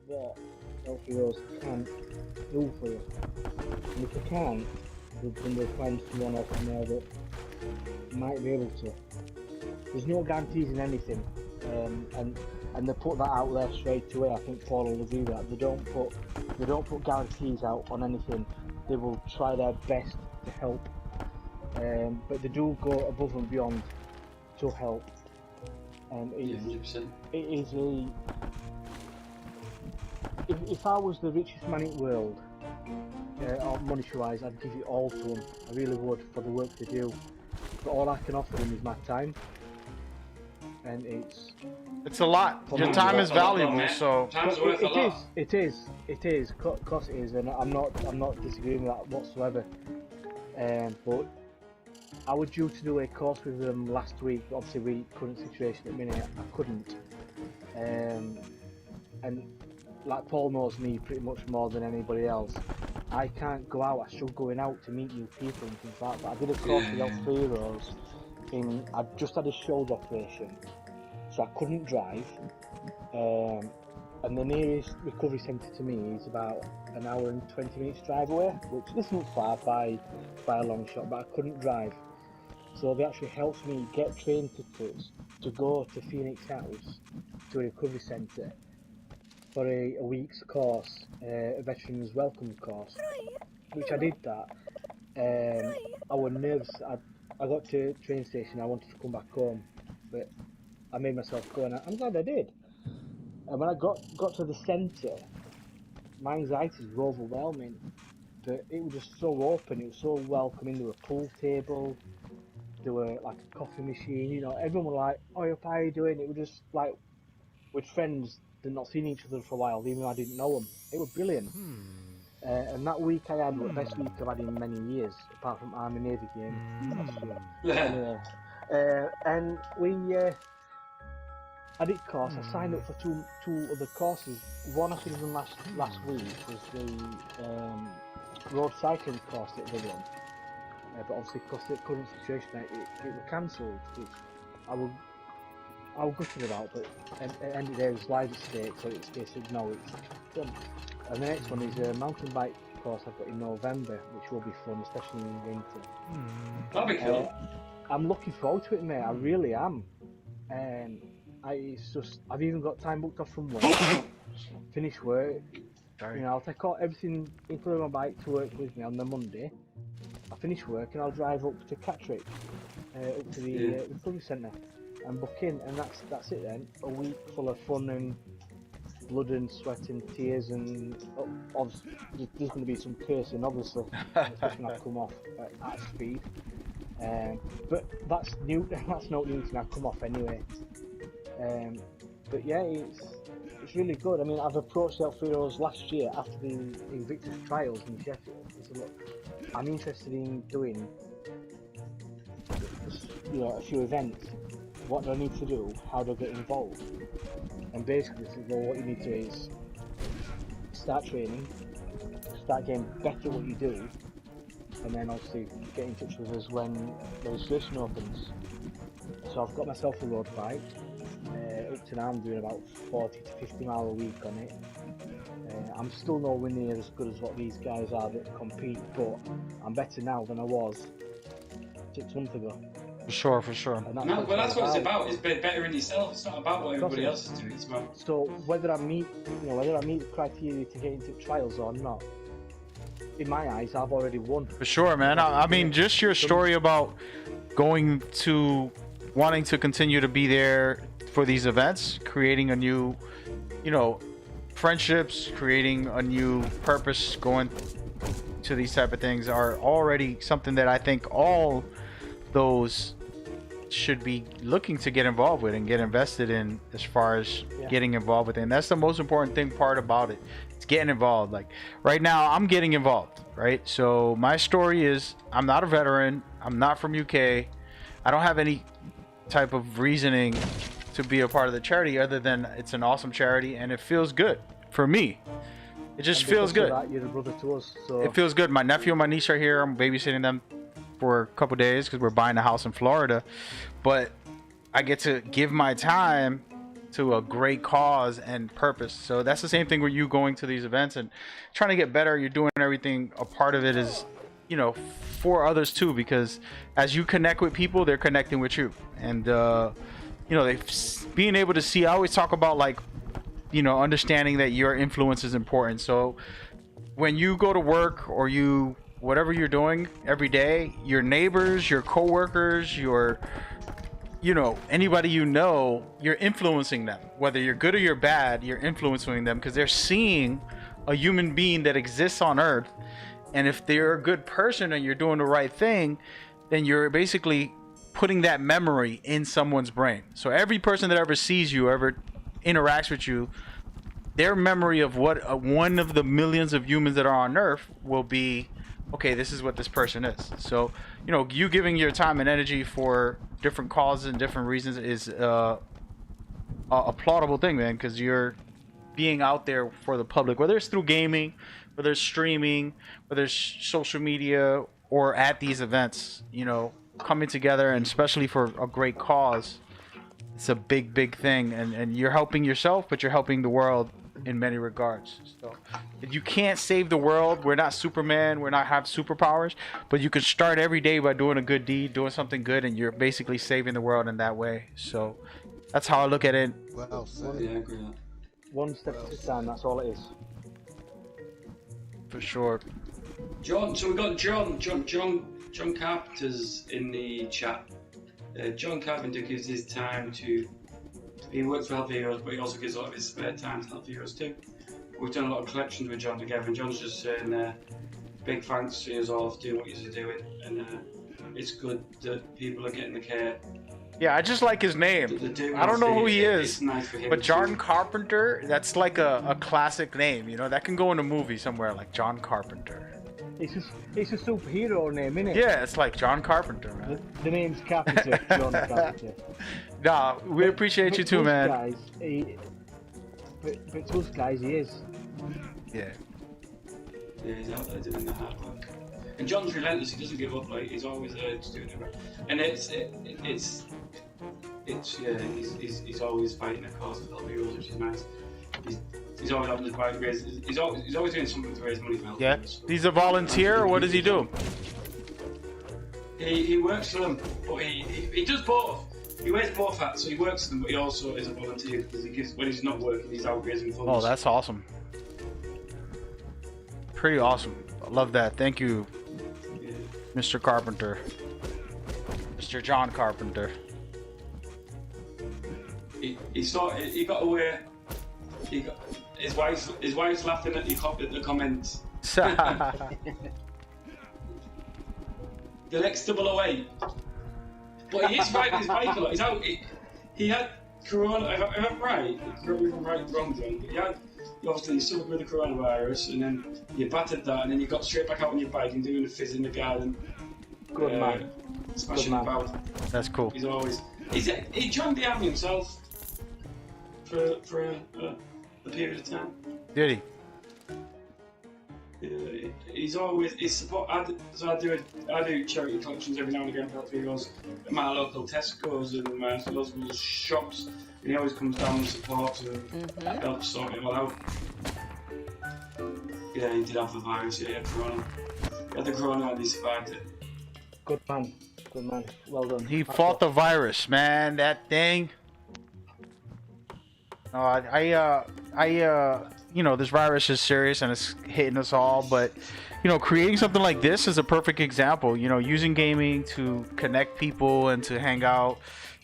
What Help Heroes can do for you. And if you can, then they'll find someone else in there that might be able to. There's no guarantees in anything, and they put that out there straight away. I think Paul will agree with that. They don't put guarantees out on anything. They will try their best to help, but they do go above and beyond to help. And it is a. If I was the richest man in the world, or monetary-wise, I'd give it all to them. I really would, for the work they do. But all I can offer them is my time. and It's a lot. Your time is valuable, so Time's worth a lot. it is, of course it is, and I'm not disagreeing with that whatsoever. But I was due to do a course with them last week. Obviously, we current situation at the minute, I couldn't. And like Paul knows me pretty much more than anybody else. I can't go out. I struggle going out to meet new people and things like that. I did a course with L3 Heroes. I just had a shoulder operation, so I couldn't drive. And the nearest recovery centre to me is about an hour and 20 minutes drive away, which isn't far by a long shot, but I couldn't drive. So they actually helped me get train tickets to go to Phoenix House, to a recovery centre, for a week's course, a Veterans Welcome course, which I did that. I was nervous. I got to the train station, I wanted to come back home, but I made myself go, and I'm glad I did. And when I got to the centre, my anxieties were overwhelming, but it was just so open, it was so welcoming. There was a pool table, there were like a coffee machine, you know, everyone was like, "Oh, how are you doing?" It was just like, with friends that not seen each other for a while, even though I didn't know them. It was brilliant. And that week I had the best week I've had in many years, apart from Army Navy game last year. Anyway, and I did course. I signed up for two other courses. One I should have done last week was the road cycling course that they run. But obviously, because of the current situation, it was cancelled, which I was gutted about. But at the end of the day, there's lives at stake, so they said no, it's done. And the next one is a mountain bike course I've got in November, which will be fun, especially in winter. That'd be cool. I'm looking forward to it, mate. I really am. I've even got time booked off from work. Finish work. Sorry. You know, I'll take all everything, including my bike, to work with me on the Monday. I finish work and I'll drive up to Catterick, up to the recovery centre, and book in, and that's it then. A week full of fun and blood and sweat and tears, and obviously there's going to be some cursing, obviously, especially when I come off at speed. But that's new. That's not new to me. I come off anyway. But yeah, it's really good. I mean, I've approached L3 Heroes last year after the Invictus trials in Sheffield. I said, look, I'm interested in doing, a few events. What do I need to do? How do I get involved? And basically, they said, well, what you need to do is start training, start getting better at what you do, and then obviously get in touch with us when registration opens. So I've got myself a road bike. Up to now I'm doing about 40 to 50 mile a week on it. I'm still nowhere near as good as what these guys are that compete, but I'm better now than I was 6 months ago. For sure. No, but that's what it's about. It's better in yourself. It's not about what everybody else is doing. It's about. So whether I meet the criteria to get into trials or not, in my eyes, I've already won. For sure, man. I mean, just your story about wanting to continue to be there for these events, creating a new, friendships, creating a new purpose, going to these type of things are already something that I think all those should be looking to get involved with and get invested in, as far as getting involved with it. And that's the most important part about it. It's getting involved. Like right now I'm getting involved, right? So my story is, I'm not a veteran, I'm not from UK, I don't have any type of reasoning to be a part of the charity other than it's an awesome charity and it feels good for me. It just feels good. You're the brother to us, so it feels good. My nephew and my niece are here. I'm babysitting them for a couple days because we're buying a house in Florida, but I get to give my time to a great cause and purpose. So that's the same thing with you going to these events and trying to get better. You're doing everything. A part of it is, for others too, because as you connect with people, they're connecting with you. And they being able to see. I always talk about understanding that your influence is important. So when you go to work or whatever you're doing every day, your neighbors, your coworkers, anybody you're influencing them. Whether you're good or you're bad, you're influencing them because they're seeing a human being that exists on Earth. And if they're a good person and you're doing the right thing, then you're basically putting that memory in someone's brain. So every person that ever sees you, ever interacts with you, their memory of what one of the millions of humans that are on Earth will be, okay, this is what this person is. So, you know, you giving your time and energy for different causes and different reasons is a applaudable thing, man, because you're being out there for the public, whether it's through gaming, whether it's streaming, whether it's social media, or at these events, you know, coming together, and especially for a great cause. It's a big thing, and you're helping yourself, but you're helping the world in many regards. So you can't save the world. We're not Superman. We're not have superpowers, but you can start every day by doing a good deed, doing something good, and you're basically saving the world in that way. So that's how I look at it. Well said. Yeah, I agree with that. One step at a time, that's all it is. For sure. John, so we got John Carpenter's in the chat. John Carpenter gives his time to. He works for Health Heroes, but he also gives a lot of his spare time to Health Heroes too. We've done a lot of collections with John together, and John's just saying big thanks to you all for doing what you're doing, and it's good that people are getting the care. Yeah, I just like his name. I don't know who he is, nice for him but John too. Carpenter, that's like a classic name, you know, that can go in a movie somewhere, like John Carpenter. It's a superhero name, isn't it? Yeah, it's like John Carpenter, man. The name's Carpenter, John Carpenter. Nah, we appreciate you too, man. Guys, but to us guys, he is. Yeah. Yeah, he's out there doing the hard work. And John's relentless. He doesn't give up. Like he's always there, just doing it right. And it's yeah. He's always fighting a cause for Health Heroes, which is nice. He's always having his bike raise. He's always doing something to raise money for Health Yeah. Heroes. He's a volunteer, or what does he do? He works for them, but he does both. He wears both hats, so he works for them, but he also is a volunteer because he gives when he's not working, he's out raising funds. Oh, that's awesome. Pretty awesome. I love that. Thank you, Yeah. Mr. Carpenter. Mr. John Carpenter. He got away. His wife's laughing at the comments. The next 008. But he is riding his bike a lot. He's out. He had corona. If I'm right, correct me if I'm right or wrong, John. But obviously you suffered with the coronavirus, and then you battered that, and then you got straight back out on your bike and doing the fizz in the garden. Good man. Smashing Good the man. about. That's cool. He's always. He joined the army himself for a period of time. Did he? He's support. I do charity collections every now and again for Health Heroes at my local Tesco's and my local shops, and he always comes down and supports and helps sort it all out. Yeah, he did have the virus. Yeah, he had corona. He had the corona and he survived it. Good man. Good man. Well done. He fought the virus, man. That thing. You know, this virus is serious and it's hitting us all, but, you know, creating something like this is a perfect example. You know, using gaming to connect people and to hang out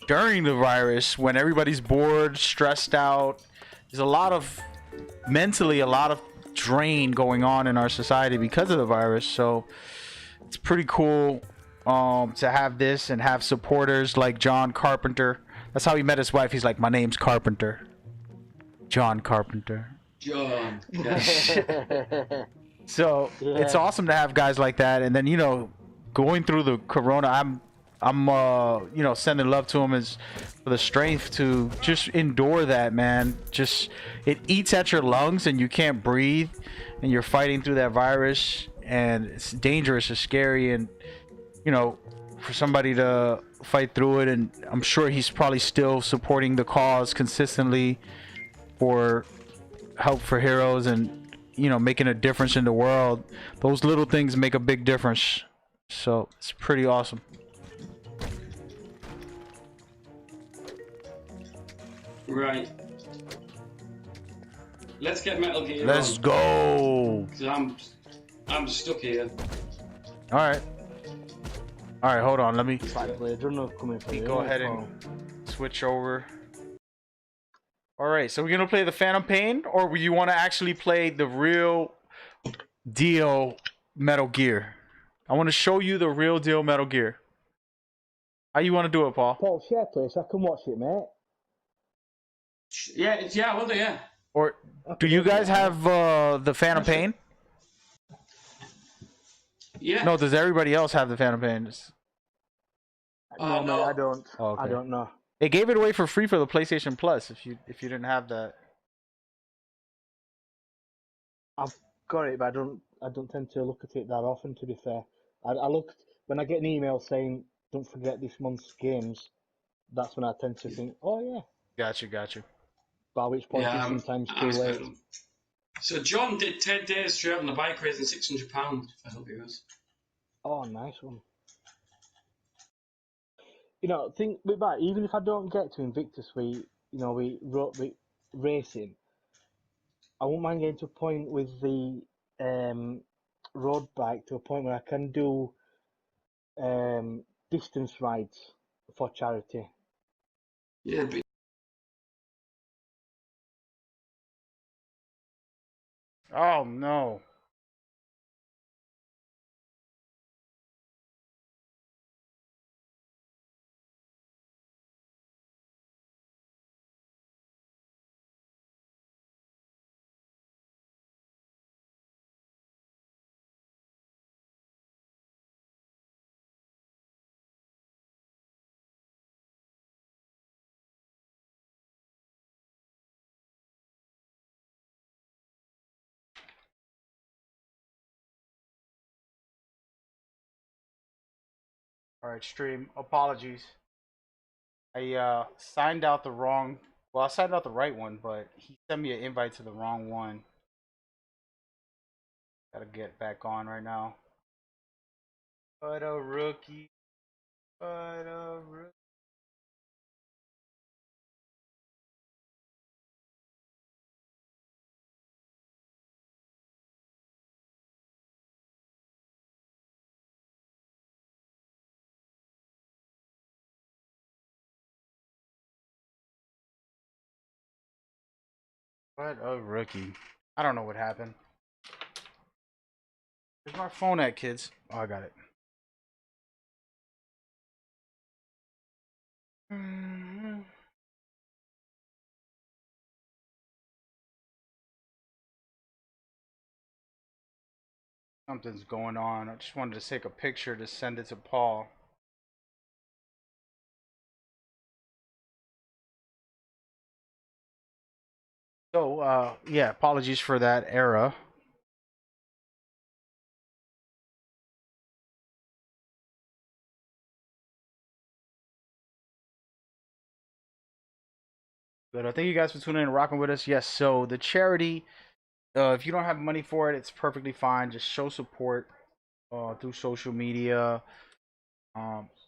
during the virus when everybody's bored, stressed out. There's a lot of drain going on in our society because of the virus. So it's pretty cool to have this and have supporters like John Carpenter. That's how he met his wife. He's like, my name's Carpenter. John Carpenter. John. Yes. So it's awesome to have guys like that. And then, you know, going through the corona, I'm you know, sending love to him as for the strength to just endure that, man. Just it eats at your lungs and you can't breathe and you're fighting through that virus and it's dangerous, it's scary, and you know, for somebody to fight through it, and I'm sure he's probably still supporting the cause consistently for Help for Heroes and, you know, making a difference in the world. Those little things make a big difference. So it's pretty awesome. Right. Let's get Metal Gear. Let's go. Because I'm stuck here. All right, hold on, let me Blade Runner coming for you. go ahead and switch over. All right, so we're gonna play the Phantom Pain, or you want to actually play the real deal Metal Gear? I want to show you the real deal Metal Gear. How you want to do it, Paul? Paul, share place. I can watch it, mate. Yeah, will do, yeah. Or I do can you watch guys it. have the Phantom Pain? Yeah. No, does everybody else have the Phantom Pain? No, mate, I don't. Oh, okay. I don't know. They gave it away for free for the PlayStation Plus. If you didn't have that, I've got it, but I don't tend to look at it that often. To be fair, I look when I get an email saying don't forget this month's games. That's when I tend to think, oh yeah. got you. By which point Yeah, it's sometimes I too expect late. them. So John did 10 days straight on the bike raising £600 for Help Heroes. Oh, nice one. You know, think with that. Even if I don't get to Invictus, we racing. I won't mind getting to a point with the road bike to a point where I can do distance rides for charity. Yeah, but Oh no. All right, stream. Apologies. I signed out the wrong. Well, I signed out the right one, but he sent me an invite to the wrong one. Gotta get back on right now. What a rookie. What a rookie. What a rookie. I don't know what happened. Where's my phone at, kids? Oh, I got it. Something's going on. I just wanted to take a picture to send it to Paul. So, yeah, apologies for that error. But thank you guys for tuning in and rocking with us. Yes, so the charity, if you don't have money for it, it's perfectly fine. Just show support through social media.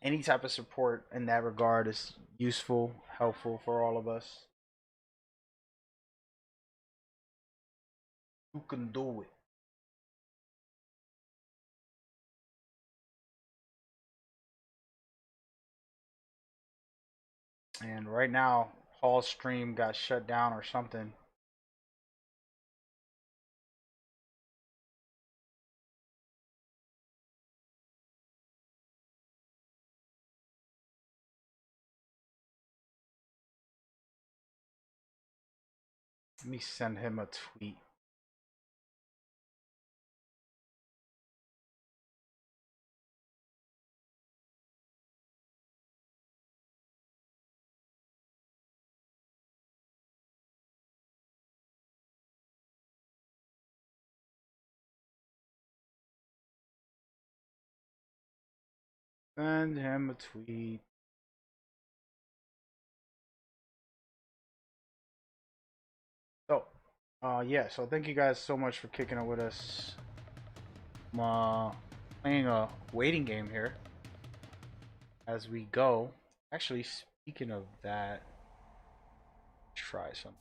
Any type of support in that regard is useful, helpful for all of us. You can do it. And right now, Paul's stream got shut down or something. Let me send him a tweet. Send him a tweet. So, yeah. So thank you guys so much for kicking it with us. I'm playing a waiting game here as we go. Actually, speaking of that, try something.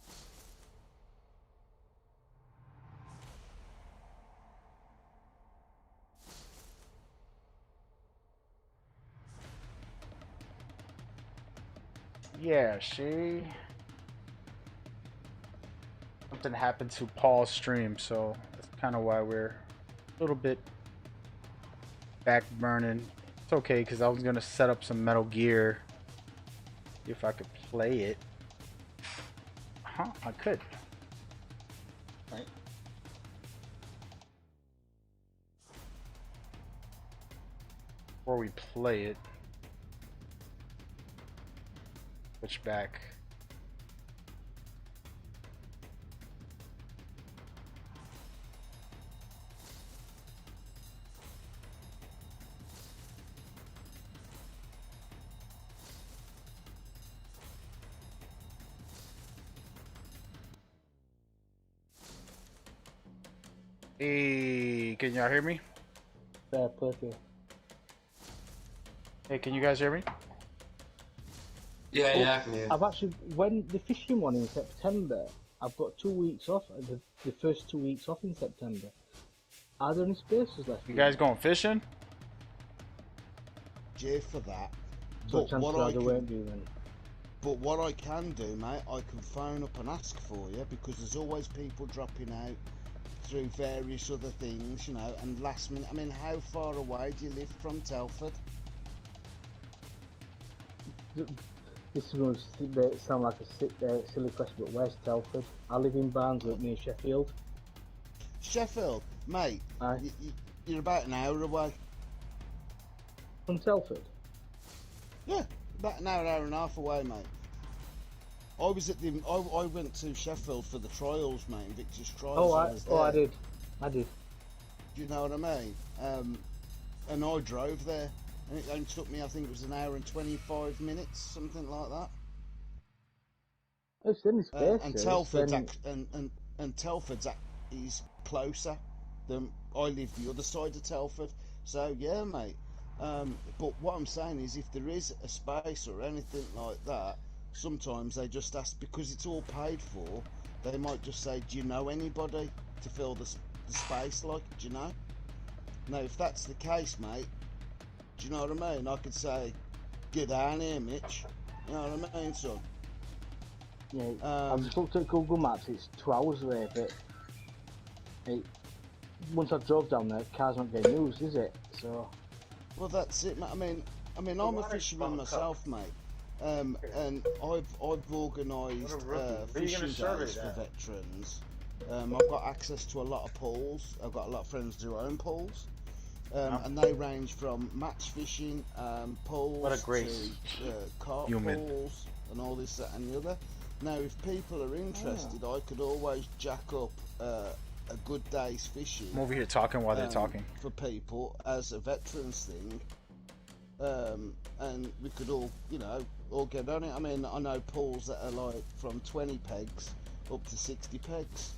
Yeah, see, something happened to Paul's stream, so that's kind of why we're a little bit back burning. It's okay, because I was gonna set up some Metal Gear if I could play it. Huh? I could. Right. Before we play it, switch back. Hey, can y'all hear me? Fair play to you. Hey, can you guys hear me? Yeah, I can hear. I've actually, when the fishing one in September, I've got 2 weeks off, the first 2 weeks off in September. Are there any spaces left? You guys going fishing? Cheer for that. So But chances what are I there can, won't be then. but what I can do, mate, I can phone up and ask for you because there's always people dropping out through various other things, you know. And last minute, I mean, how far away do you live from Telford? This is going to sound like a silly question, but where's Telford? I live in Barnsley near Sheffield. Sheffield, mate. Aye. You're about an hour away. From Telford? Yeah, about an hour and a half away, mate. I was at the. I went to Sheffield for the trials, mate. Victor's trials. I did. Do you know what I mean? And I drove there, and it only took me, I think it was an hour and 25 minutes, something like that. It's in the space. And Telford's and Telford's is closer than I live the other side of Telford. So yeah, mate. But what I'm saying is, if there is a space or anything like that, sometimes they just ask because it's all paid for. They might just say, "Do you know anybody to fill the space?" Like, do you know? Now, if that's the case, mate, do you know what I mean? I could say, "Get down here, Mitch." You know what I mean, son? Yeah, I've just looked at Google Maps. It's 2 hours away, but once I drove down there, cars aren't getting used, is it? So. Well, that's it, mate. I mean, I'm a fisherman myself, mate. And I've organised fishing days for veterans. I've got access to a lot of pools. I've got a lot of friends who own pools, and they range from match fishing, pools What a grace. to carp Human. pools, and all this, that, and the other. Now, if people are interested, I could always jack up a good day's fishing. I'm over here talking while they're talking. For people as a veterans thing, and we could all, you know, all get on it. I mean, I know pools that are like from 20 pegs up to 60 pegs.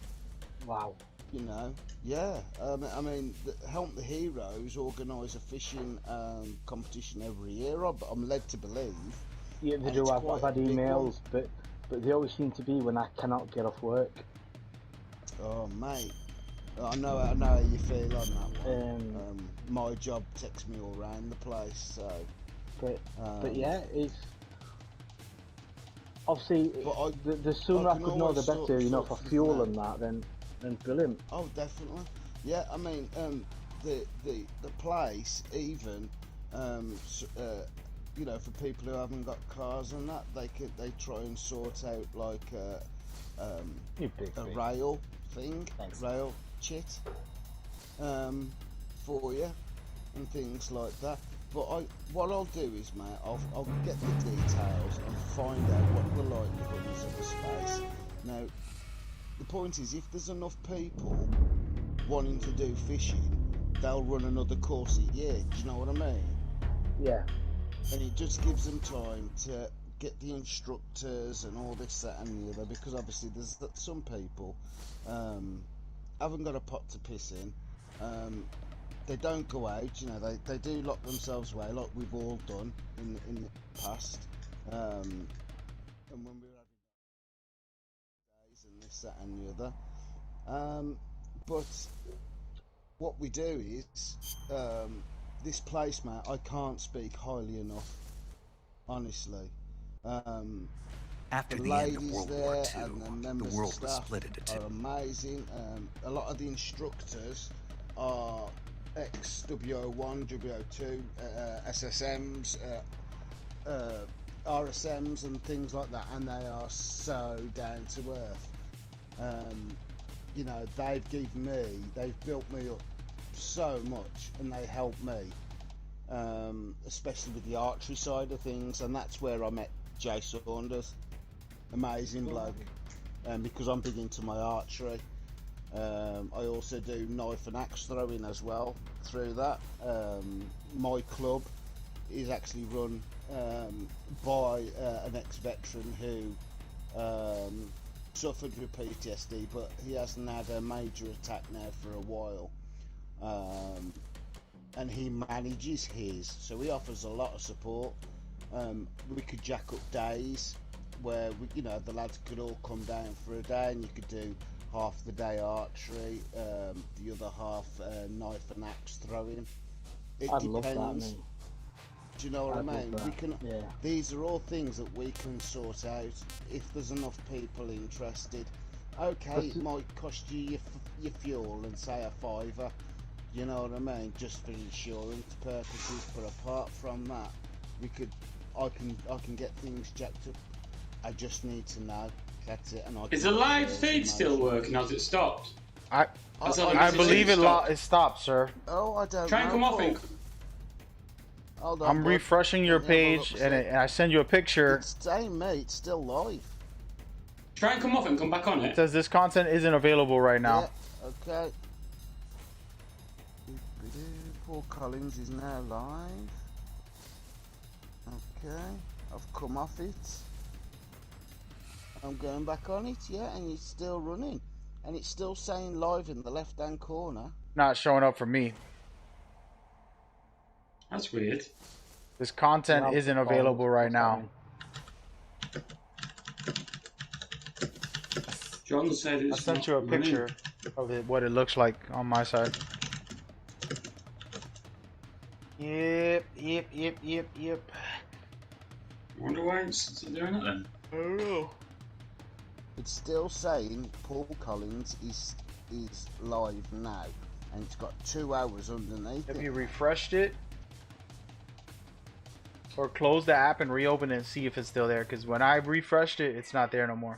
Wow. You know, yeah. I mean, Help the Heroes organise a fishing competition every year. I'm led to believe. Yeah, they do. I've had emails, but they always seem to be when I cannot get off work. Oh, mate. I know how you feel on that one. My job takes me all around the place, so. But yeah, it's obviously the sooner I could know the better, you know, for fuel and that. Then brilliant. Oh, definitely. Yeah, I mean, the place even, you know, for people who haven't got cars and that, they try and sort out like a rail thing, rail chit, for you and things like that. But what I'll do is, mate, I'll get the details and find out what the likelihood is of the space. Now, the point is, if there's enough people wanting to do fishing, they'll run another course a year. Do you know what I mean? Yeah. And it just gives them time to get the instructors and all this, that, and the other. Because obviously, there's some people haven't got a pot to piss in. They don't go out, you know. They do lock themselves away, like we've all done in the past. And when we were having days and this, that, and the other. But what we do is this place, mate. I can't speak highly enough, honestly. After the the end of ladies World there War and the II, members the world of was staff split into two. are amazing. A lot of the instructors are XW01, W02, SSMs, RSMs, and things like that, and they are so down to earth. You know, they've built me up so much, and they helped me, especially with the archery side of things, and that's where I met Jay Saunders. Amazing bloke, because I'm big into my archery. I also do knife and axe throwing as well through that. My club is actually run by an ex-veteran who suffered with PTSD, but he hasn't had a major attack now for a while, and he manages his, so he offers a lot of support. We could jack up days where the lads could all come down for a day, and you could do half the day archery, the other half knife and axe throwing. It I'd depends. love that, man. Do you know what I mean? Love that. We can. Yeah. These are all things that we can sort out if there's enough people interested. Okay, it might cost you your fuel and say a £5. You know what I mean? Just for insurance purposes. But apart from that, I can get things jacked up. I just need to know. That's it. And Is the live feed still working? Or has it stopped? I believe it stopped, sir. Oh, I don't Try know. and come off it. Hold on, I'm bud. refreshing your Let me have a page, look, and see. I send you a picture. It's saying, mate, it's still live. Try and come off it and come back on It it. says this content isn't available right now. Yeah, okay. Paul Collins is now live. Okay, I've come off it. I'm going back on it, yeah, and it's still running. And it's still saying live in the left-hand corner. Not showing up for me. That's weird. This content Yeah, isn't available right now. John said I it's sent not you a running. picture of it, what it looks like on my side. Yep. I wonder why it's doing it then. I don't know. It's still saying Paul Collins is live now, and it's got 2 hours underneath Have it. you refreshed it? Or close the app and reopen it and see if it's still there, because when I refreshed it, it's not there no more.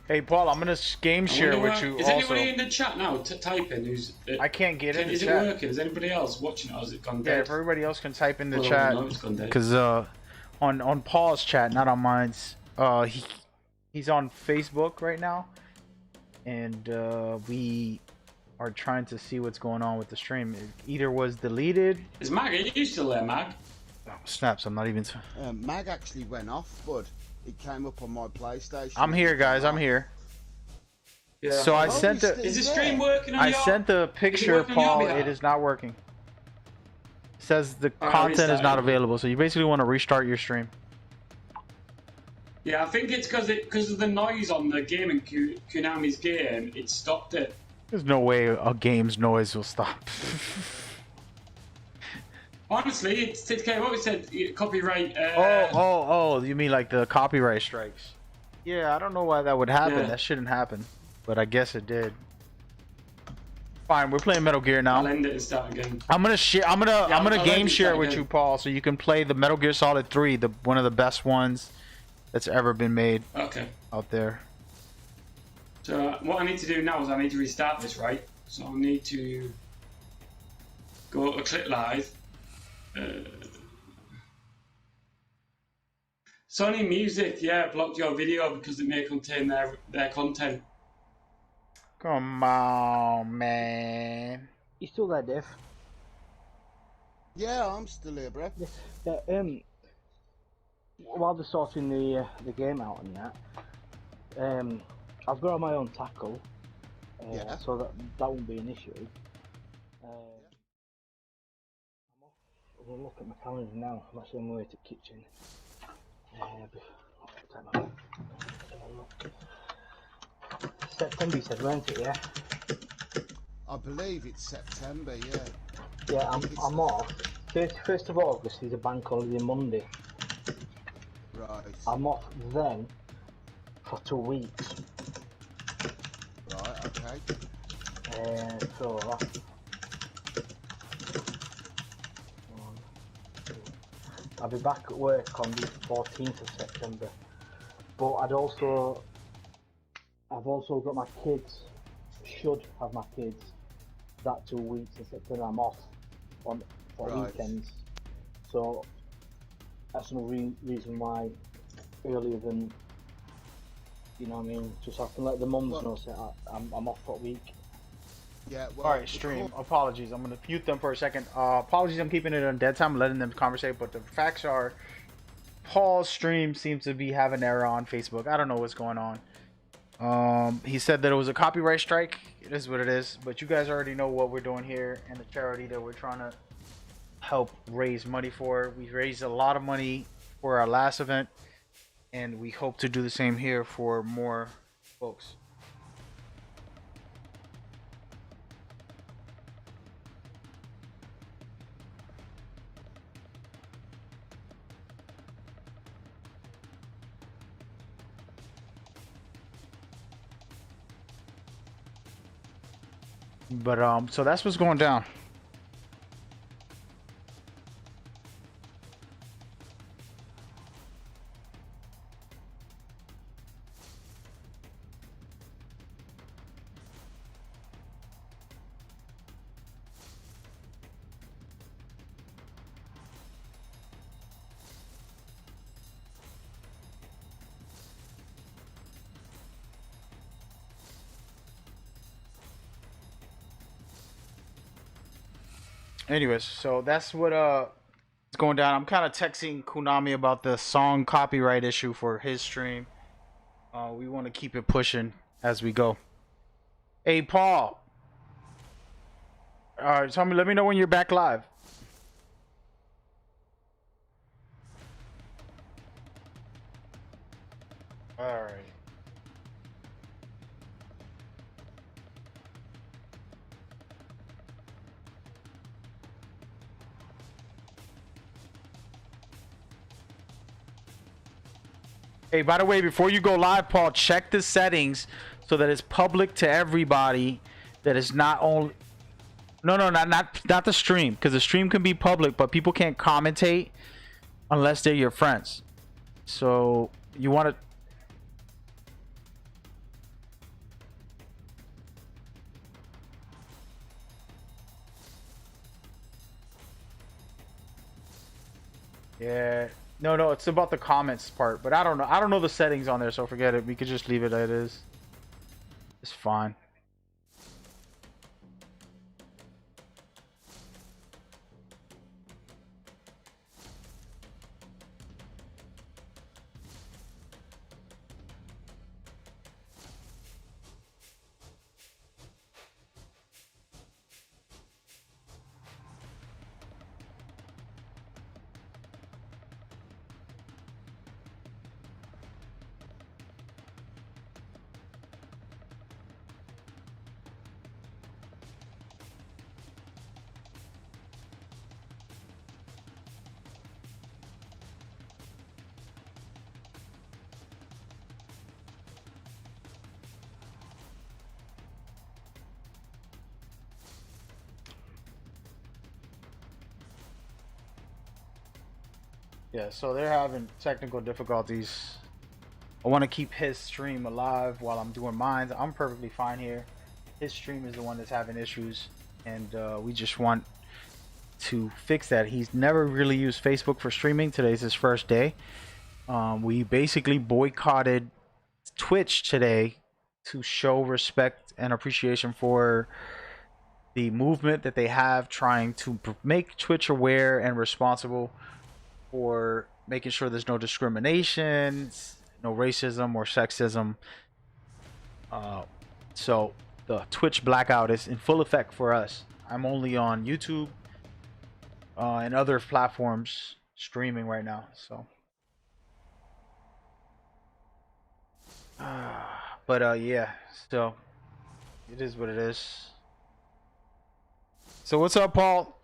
Hey Paul, I'm gonna game share with you Is also. anybody in the chat now typing? I can't get in the Is it chat. working? Is anybody else watching it, or has it gone Yeah, dead? if everybody else can type in the Well, chat, no, it's gone dead. because on Paul's chat, not on mine's. He's on Facebook right now, and we are trying to see what's going on with the stream. It either was deleted. Is Mag? Are you still there, Mag? Oh, snaps! I'm not even. Mag actually went off, bud. It came up on my PlayStation. I'm here, guys. I'm here. Yeah. So I Oh, sent he's the. Is the still stream there. working on I your? sent the picture, working on your Paul. behalf? It is not working. It says the Alright, content is restart not it. available. So you basically want to restart your stream. Yeah, I think it's because of the noise on the game and Konami's game. It stopped it. There's no way a game's noise will stop. Honestly, it came up. It said copyright. Oh, you mean like the copyright strikes? Yeah, I don't know why that would happen. Yeah. That shouldn't happen, but I guess it did. Fine, we're playing Metal Gear now. I'll end it and start again. I'm gonna share. I'm I'll gonna let game you share start with again. you, Paul, so you can play the Metal Gear Solid 3, one of the best ones that's ever been made Okay. out there. So what I need to do now is I need to restart this, right? So I need to go to click live. Sony Music, yeah, blocked your video because it may contain their content. Come on, man. You still there, Dave? Yeah, I'm still here, bro. Yeah. While they're sorting the game out and that, I've got my own tackle, Yeah. so that won't be an issue. I'm gonna look at my calendar now. I'm actually on my way to the kitchen. September, you said, weren't it? Yeah. I believe it's September, yeah. Yeah, I'm off 31st of August is a bank holiday Monday. Right. I'm off then for 2 weeks. Right. Okay. So I'll be back at work on the 14th of September. But I've also got my kids. Should have my kids that 2 weeks in September. I'm off for Right. weekends. So that's no reason why earlier than, you know what I mean, just so I can let the mums know so I'm off for a week. Yeah. Well, All right, stream. Apologies. I'm gonna mute them for a second. Apologies. I'm keeping it on dead time, letting them conversate. But the facts are, Paul's stream seems to be having error on Facebook. I don't know what's going on. He said that it was a copyright strike. It is what it is. But you guys already know what we're doing here and the charity that we're trying to help raise money for. We raised a lot of money for our last event, and we hope to do the same here for more folks. But so that's what's going down. Anyways, so that's what is going down. I'm kind of texting Konami about the song copyright issue for his stream. We want to keep it pushing as we go. Hey, Paul. Tell me, let me know when you're back live. All right. Hey, by the way, before you go live, Paul, check the settings so that it's public to everybody. That is not only. No, not the stream, because the stream can be public, but people can't commentate unless they're your friends. So you want to. Yeah. No, it's about the comments part, but I don't know. I don't know the settings on there, so forget it. We could just leave it as it is. It's fine. Yeah, so they're having technical difficulties. I want to keep his stream alive while I'm doing mine. I'm perfectly fine here. His stream is the one that's having issues, and we just want to fix that. He's never really used Facebook for streaming. Today's his first day. We basically boycotted Twitch today to show respect and appreciation for the movement that they have trying to make Twitch aware and responsible for making sure there's no discrimination, no racism or sexism. So the Twitch blackout is in full effect for us. I'm only on YouTube and other platforms streaming right now. So, but yeah. So it is what it is. So what's up, Paul?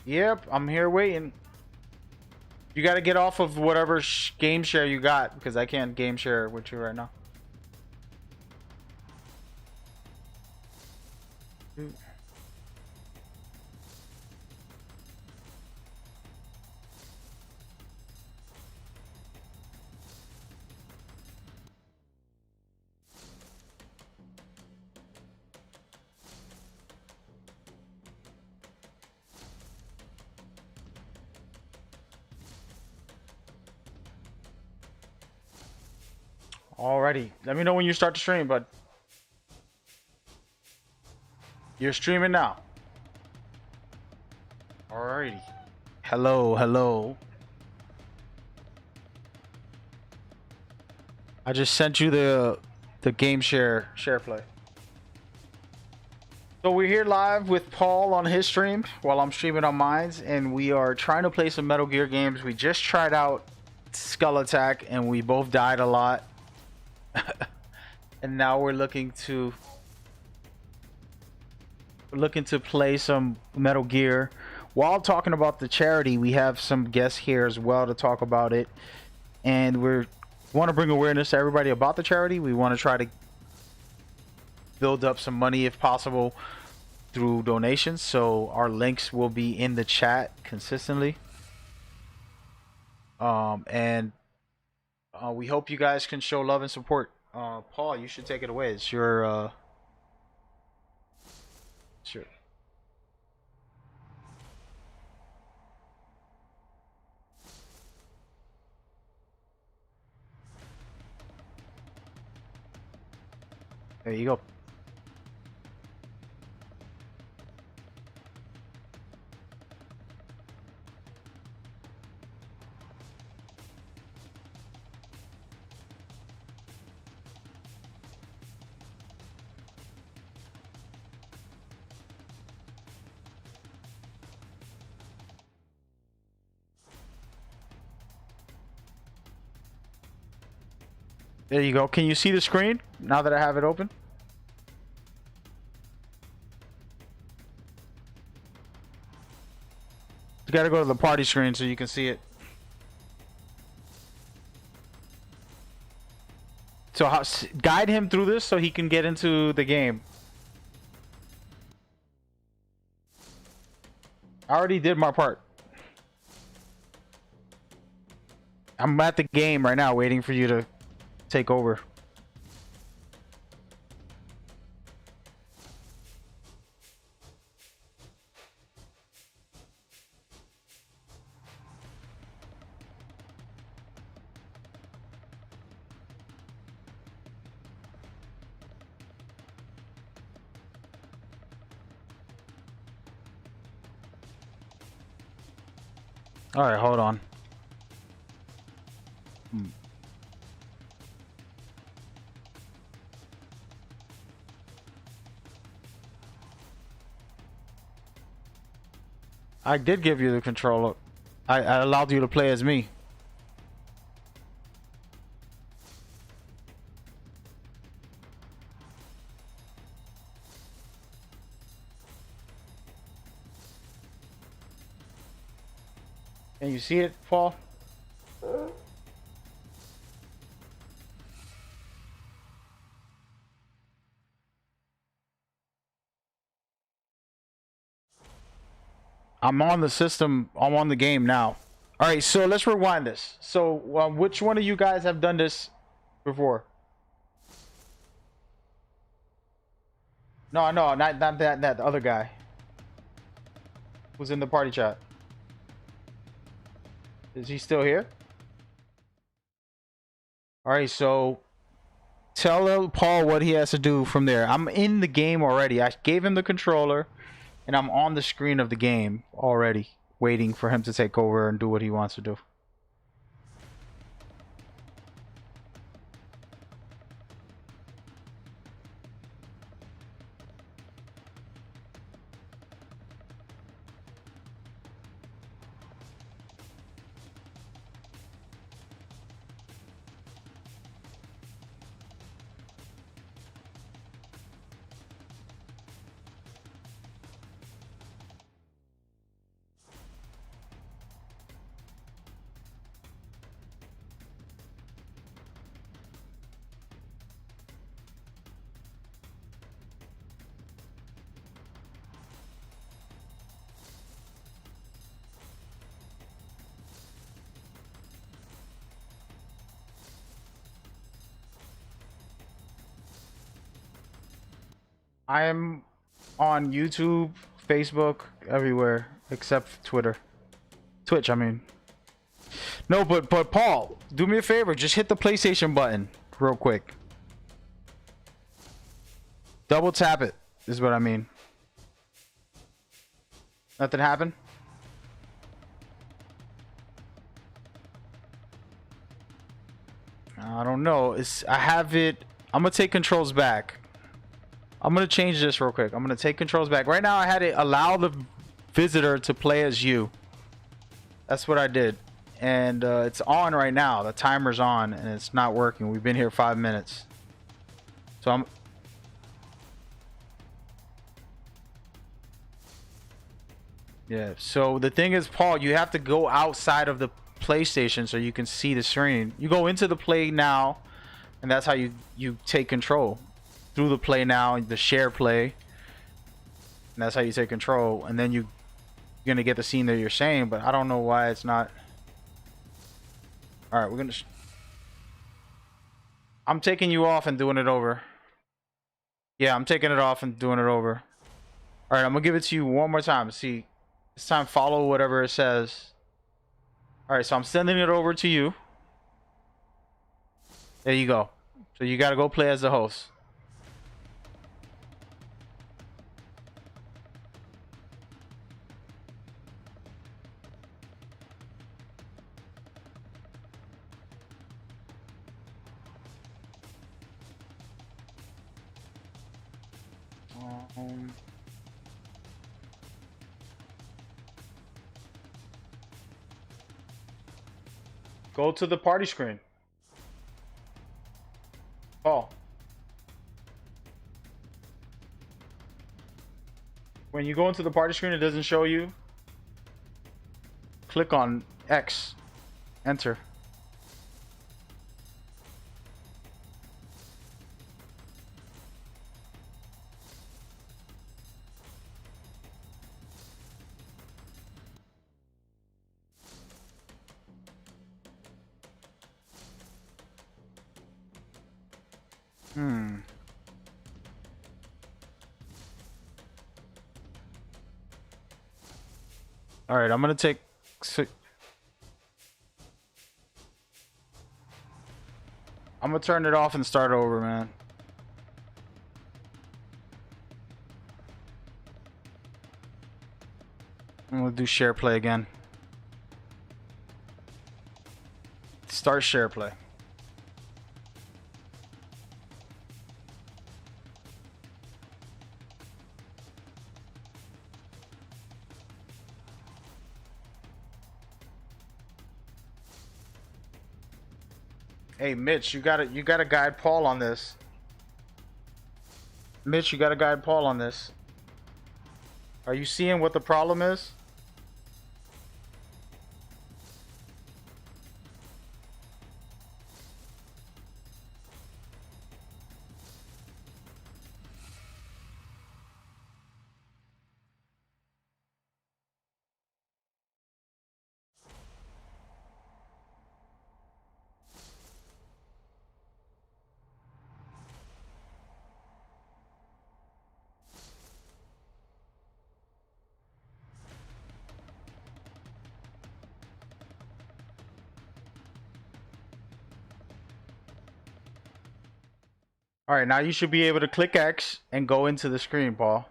Yep, I'm here waiting. You got to get off of whatever game share you got because I can't game share with you right now. Alrighty, let me know when you start to stream, bud. You're streaming now. Alrighty. Hello, hello. I just sent you the game share play. So we're here live with Paul on his stream while I'm streaming on mine, and we are trying to play some Metal Gear games. We just tried out Skull Attack and we both died a lot. And now we're looking to play some Metal Gear. While talking about the charity, we have some guests here as well to talk about it, and we want to bring awareness to everybody about the charity. We want to try to build up some money if possible through donations, so our links will be in the chat consistently. We hope you guys can show love and support. Paul, you should take it away. It's your sure. There you go. There you go. Can you see the screen now that I have it open? You gotta go to the party screen so you can see it. So guide him through this so he can get into the game. I already did my part. I'm at the game right now waiting for you to take over. All right, hold on. I did give you the controller. I allowed you to play as me. Can you see it, Paul? I'm on the system. I'm on the game now. All right, so let's rewind this. So, which one of you guys have done this before? No, not that the other guy who's in the party chat. Is he still here? All right, so tell Paul what he has to do from there. I'm in the game already. I gave him the controller, and I'm on the screen of the game already, waiting for him to take over and do what he wants to do. I'm on YouTube, Facebook, everywhere except Twitter. Twitch, I mean. No, but Paul, do me a favor. Just hit the PlayStation button real quick. Double tap it is what I mean. Nothing happened? I don't know. I have it. I'm gonna take controls back. I'm gonna change this real quick. I'm gonna take controls back. Right now I had it allow the visitor to play as you. That's what I did. And it's on right now. The timer's on and it's not working. We've been here 5 minutes. So I'm... Yeah, so the thing is, Paul, you have to go outside of the PlayStation so you can see the screen. You go into the Play Now, and that's how you take control. Through the Play Now, the share play. And that's how you take control. And then you're going to get the scene that you're saying, but I don't know why it's not... Alright, we're going to... I'm taking you off and doing it over. Yeah, I'm taking it off and doing it over. Alright, I'm going to give it to you one more time. See, this time follow whatever it says. Alright, so I'm sending it over to you. There you go. So you got to go play as the host. Go to the party screen. Oh. When you go into the party screen, it doesn't show you. Click on X. Enter. All right, I'm gonna take. I'm gonna turn it off and start over, man. I'm gonna do share play again. Start share play. Hey Mitch, you gotta guide Paul on this. Mitch, you gotta guide Paul on this. Are you seeing what the problem is? All right, now you should be able to click X and go into the screen, Paul.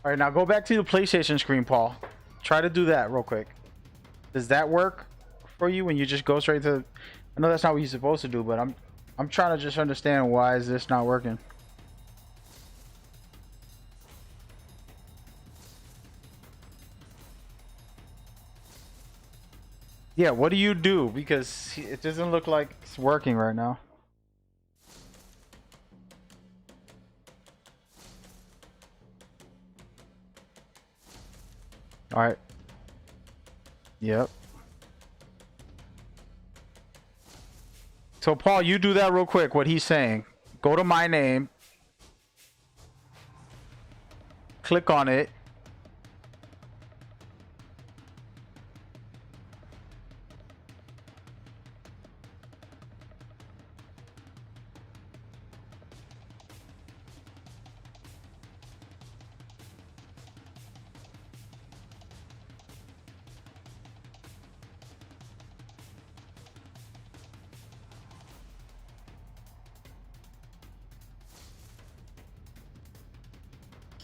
All right, now go back to the PlayStation screen, Paul. Try to do that real quick. Does that work for you when you just go straight to... I know that's not what you're supposed to do, but I'm trying to just understand why is this not working. Yeah, what do you do? Because it doesn't look like it's working right now. All right. Yep. So Paul, you do that real quick. What he's saying. Go to my name. Click on it.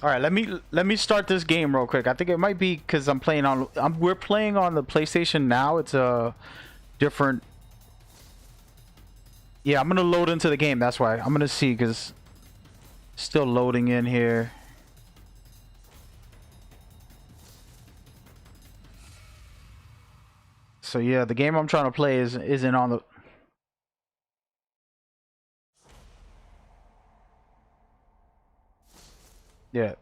All right, let me start this game real quick. I think it might be because I'm playing on. We're playing on the PlayStation now. It's a different. Yeah, I'm gonna load into the game. That's why I'm gonna see because still loading in here. So yeah, the game I'm trying to play isn't on the. Yeah.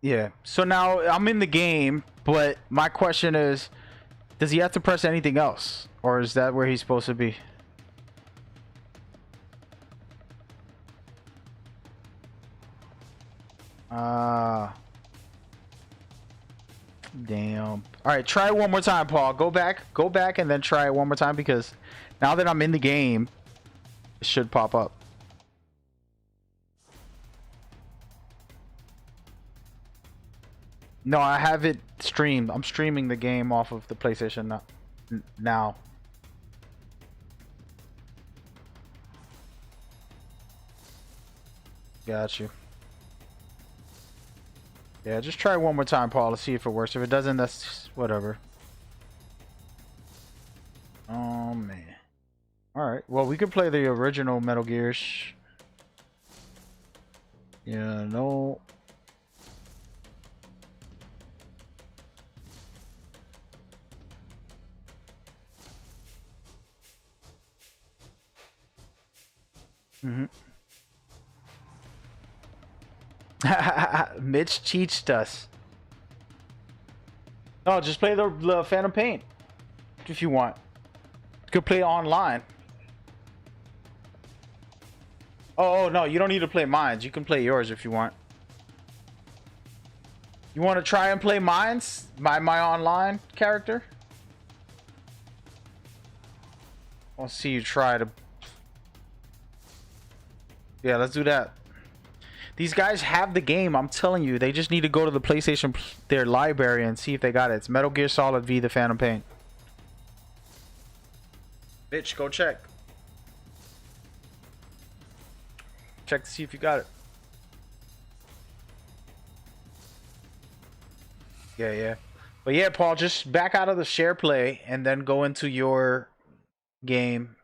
Yeah. So now I'm in the game, but my question is, does he have to press anything else? Or is that where he's supposed to be? Ah. Damn. Alright, try it one more time, Paul. Go back and then try it one more time because now that I'm in the game, it should pop up. No, I have it streamed. I'm streaming the game off of the PlayStation now. Got you. Yeah, just try one more time, Paul, to see if it works. If it doesn't, that's whatever. Oh, man. Alright, well, we could play the original Metal Gears. Yeah, no. Mm-hmm. Mitch cheated us. Oh, just play the Phantom Pain if you want. You could play online. Oh no, you don't need to play mines. You can play yours if you want. You want to try and play mines? My online character? I'll see you try to. Yeah, let's do that. These guys have the game, I'm telling you. They just need to go to the PlayStation, their library, and see if they got it. It's Metal Gear Solid V, The Phantom Pain. Bitch, go check. Check to see if you got it. Yeah. But yeah, Paul, just back out of the share play and then go into your game.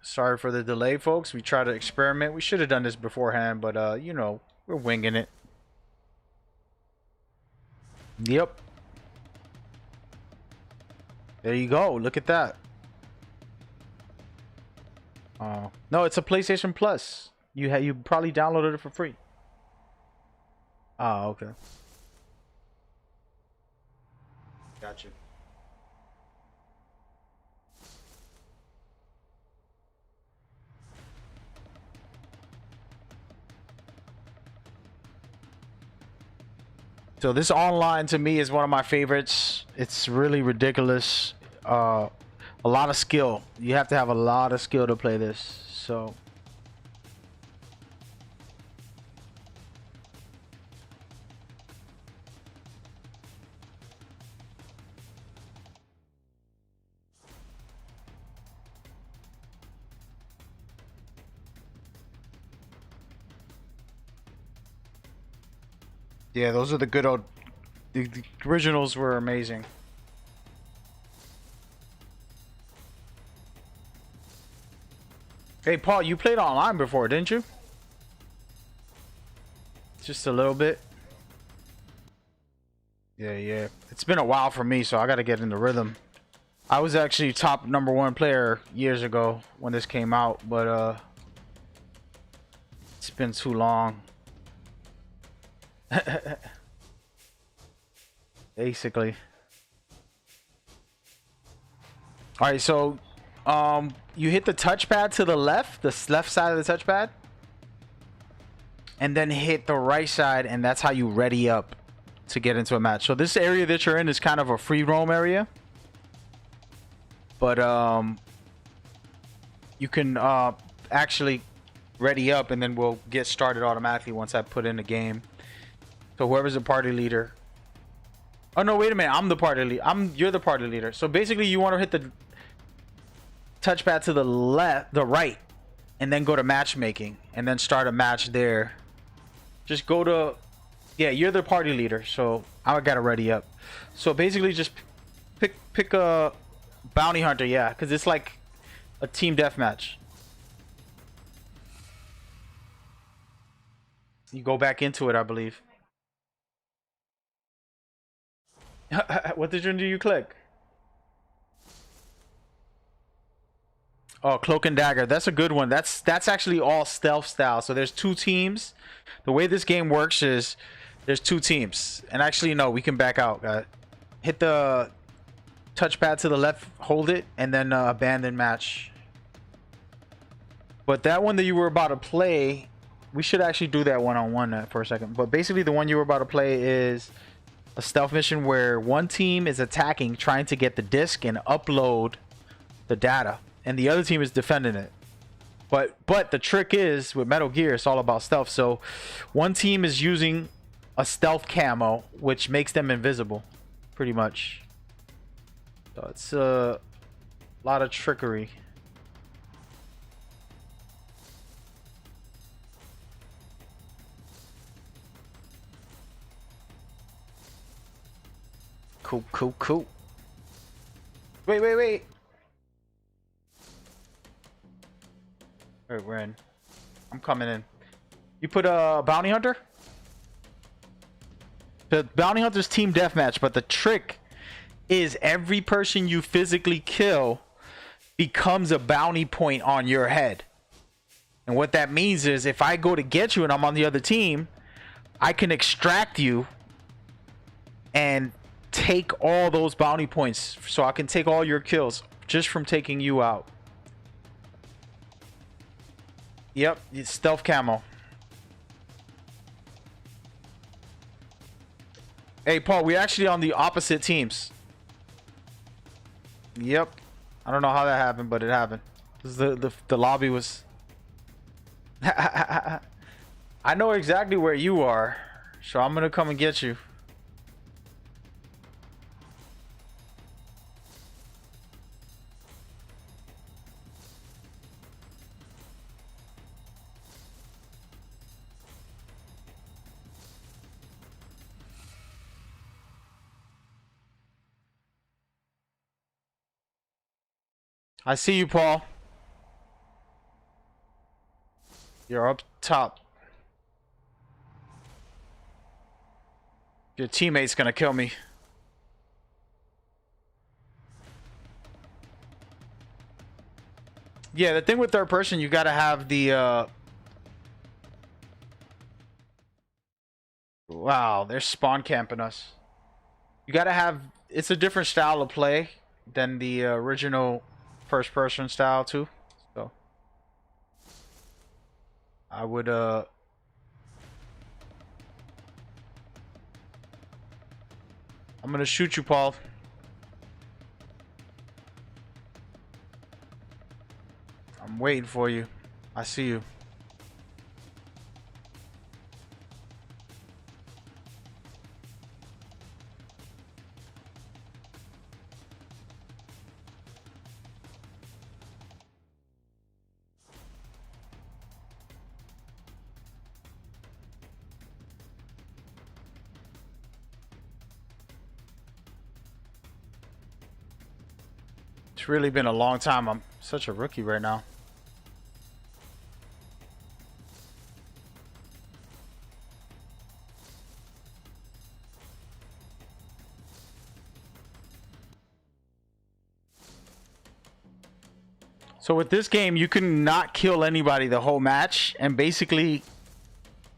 Sorry for the delay, folks. We try to experiment. We should have done this beforehand, but you know, we're winging it. Yep. There you go. Look at that. No, it's a PlayStation Plus. You probably downloaded it for free. Oh, okay. Gotcha. So this online to me is one of my favorites. It's really ridiculous. A lot of skill. You have to have a lot of skill to play this. So yeah, those are the good old. The originals were amazing. Hey, Paul, you played online before, didn't you? Just a little bit. Yeah. It's been a while for me, so I gotta get in the rhythm. I was actually top #1 player years ago when this came out, but it's been too long. Basically. All right, so you hit the touchpad to the left side of the touchpad, and then hit the right side, and that's how you ready up to get into a match. So this area that you're in is kind of a free roam area, but you can actually ready up, and then we'll get started automatically once I put in the game. So whoever's the party leader. Oh no, wait a minute, I'm the party leader. You're the party leader. So basically you want to hit the touchpad to the left, the right, and then go to matchmaking, and then start a match there. Just go to, yeah, you're the party leader, so I gotta ready up. So basically just pick a bounty hunter, yeah, because it's like a team deathmatch. You go back into it, I believe. What did you click? Oh, Cloak and Dagger. That's a good one. That's actually all stealth style. So there's 2 teams. The way this game works is there's 2 teams. And actually, no, we can back out. Hit the touchpad to the left, hold it, and then abandon match. But that one that you were about to play, we should actually do that one-on-one for a second. But basically, the one you were about to play is a stealth mission where one team is attacking, trying to get the disc and upload the data, and the other team is defending it. But the trick is with Metal Gear, it's all about stealth. So one team is using a stealth camo, which makes them invisible, pretty much. So it's a lot of trickery. Cool. Wait. Alright, we're in. I'm coming in. You put a bounty hunter? The bounty hunter's team deathmatch, but the trick is every person you physically kill becomes a bounty point on your head. And what that means is if I go to get you and I'm on the other team, I can extract you and take all those bounty points. So I can take all your kills just from taking you out. Yep, it's stealth camo. Hey, Paul, we're actually on the opposite teams. Yep. I don't know how that happened, but it happened. The lobby was... I know exactly where you are, so I'm gonna come and get you. I see you, Paul. You're up top. Your teammate's gonna kill me. Yeah, the thing with third person, you gotta have the wow, they're spawn camping us. You gotta have, it's a different style of play than the original first person style too. So I would I'm gonna shoot you, Paul. I'm waiting for you. I see you. It's really been a long time. I'm such a rookie right now. So with this game, you can not kill anybody the whole match and basically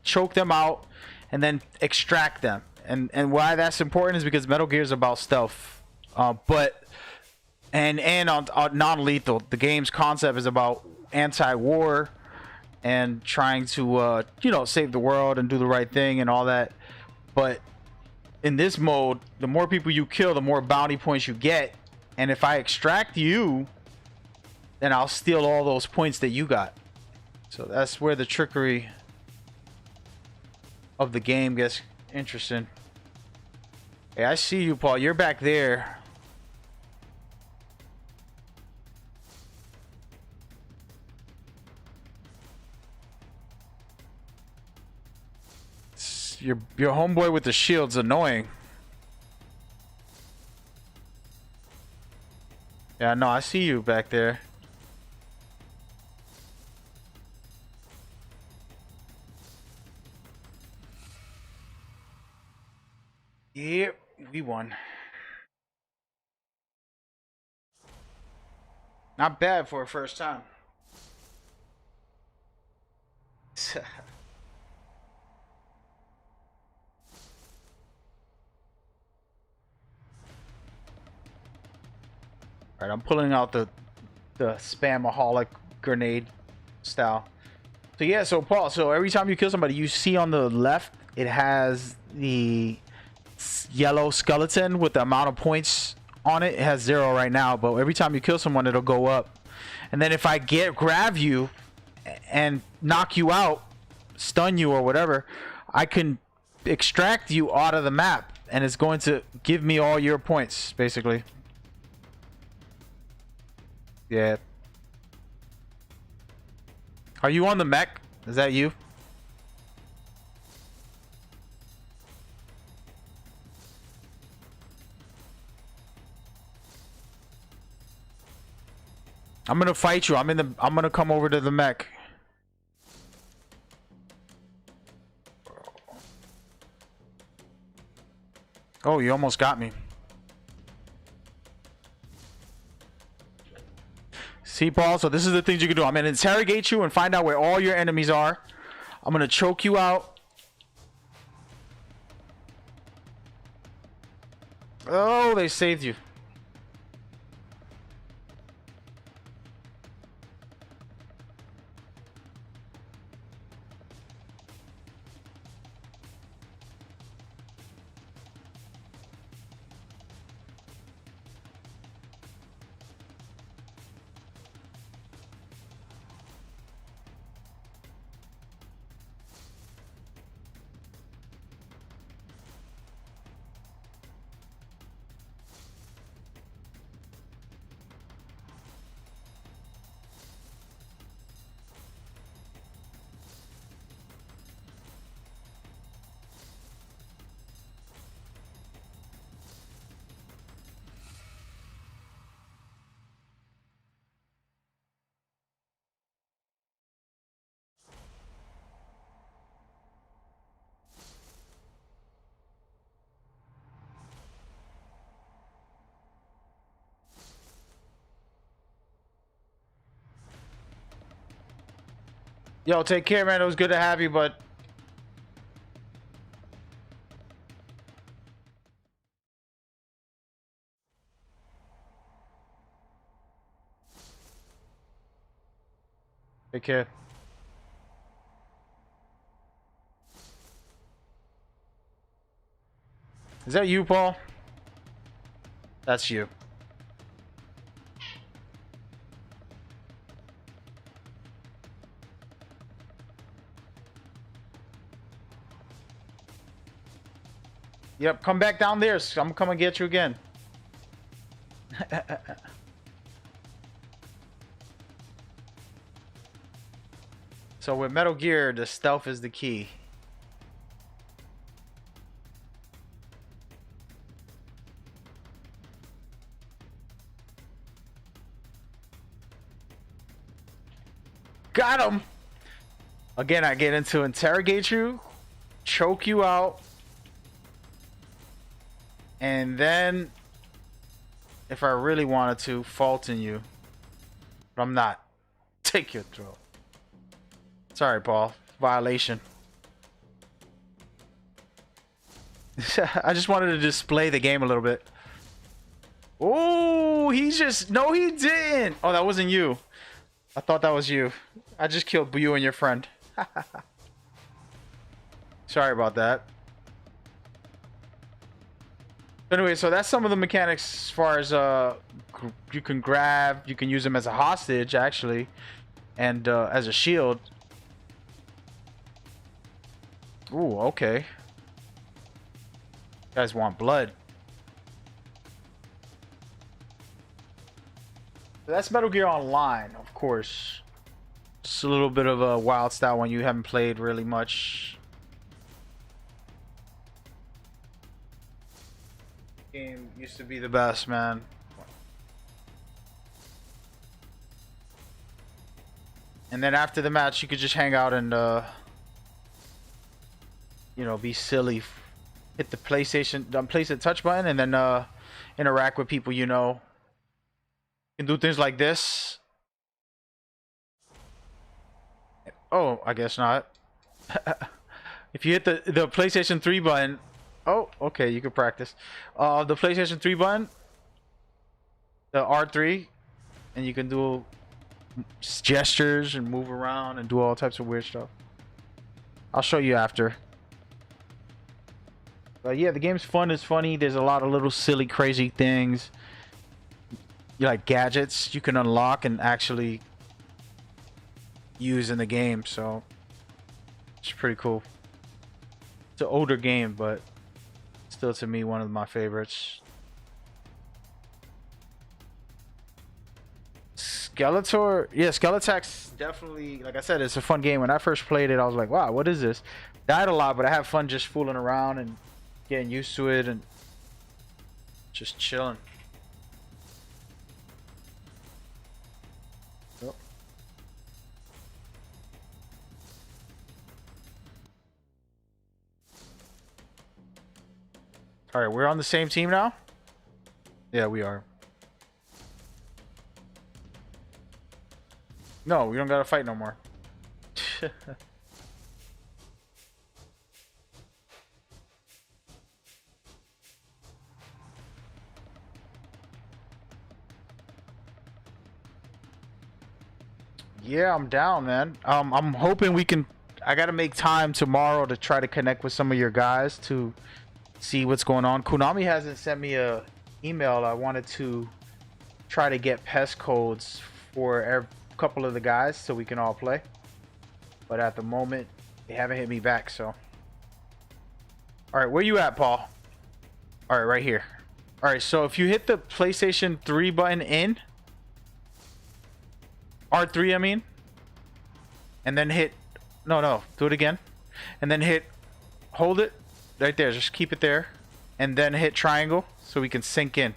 choke them out and then extract them. And why that's important is because Metal Gear is about stealth. But on non-lethal, the game's concept is about anti-war and trying to you know, save the world and do the right thing and all that. But in this mode, the more people you kill, the more bounty points you get. And if I extract you, then I'll steal all those points that you got. So that's where the trickery of the game gets interesting. Hey, I see you, Paul. You're back there. Your homeboy with the shield's annoying. Yeah, no, I see you back there. Yep, we won. Not bad for a first time. Alright, I'm pulling out the spamaholic grenade style. So yeah, so Paul, so every time you kill somebody, you see on the left, it has the yellow skeleton with the amount of points on it. It has 0 right now, but every time you kill someone, it'll go up. And then if I grab you and knock you out, stun you or whatever, I can extract you out of the map, and it's going to give me all your points, basically. Yeah. Are you on the mech? Is that you? I'm gonna fight you. I'm gonna come over to the mech. Oh, you almost got me. See, Paul, so this is the things you can do. I'm gonna interrogate you and find out where all your enemies are. I'm gonna choke you out. Oh, they saved you. Yo, take care, man. It was good to have you, but take care. Is that you, Paul? That's you. Yep, come back down there. I'm coming get you again. So with Metal Gear, the stealth is the key. Got him! Again, I get into interrogate you, choke you out, and then, if I really wanted to, fault in you. but I'm not. Take your throw. Sorry, Paul. Violation. I just wanted to display the game a little bit. Oh, he just... No, he didn't. Oh, that wasn't you. I thought that was you. I just killed you and your friend. Sorry about that. Anyway, so that's some of the mechanics as far as you can grab, you can use them as a hostage actually, and as a shield. Ooh, okay. You guys want blood. That's Metal Gear Online, of course. It's a little bit of a wild style when you haven't played really much. Game used to be the best, man. And then after the match, you could just hang out and, you know, be silly. Hit the PlayStation, place the touch button, and then interact with people you know. You can do things like this. Oh, I guess not. If you hit the PlayStation 3 button, oh, okay, you can practice. The PlayStation 3 button, the R3, and you can do gestures and move around and do all types of weird stuff. I'll show you after. But yeah, the game's fun. It's funny. There's a lot of little silly, crazy things. You like gadgets you can unlock and actually use in the game, so it's pretty cool. It's an older game, but still to me one of my favorites. Skeletor, yeah, Skeletax definitely, like I said, it's a fun game. When I first played it, I was like, wow, what is this? Died a lot, but I have fun just fooling around and getting used to it and just chilling. Yep. All right, we're on the same team now? Yeah, we are. No, we don't gotta fight no more. Yeah, I'm down, man. I'm hoping we can... I gotta make time tomorrow to try to connect with some of your guys to see what's going on. Konami hasn't sent me a email. I wanted to try to get PES codes for a couple of the guys so we can all play. But at the moment, they haven't hit me back, so... Alright, where you at, Paul? Alright, right here. Alright, so if you hit the PlayStation 3 button in... R3, I mean. And then hit... No, do it again. And then hit... Hold it. Right there, just keep it there. And then hit triangle so we can sync in.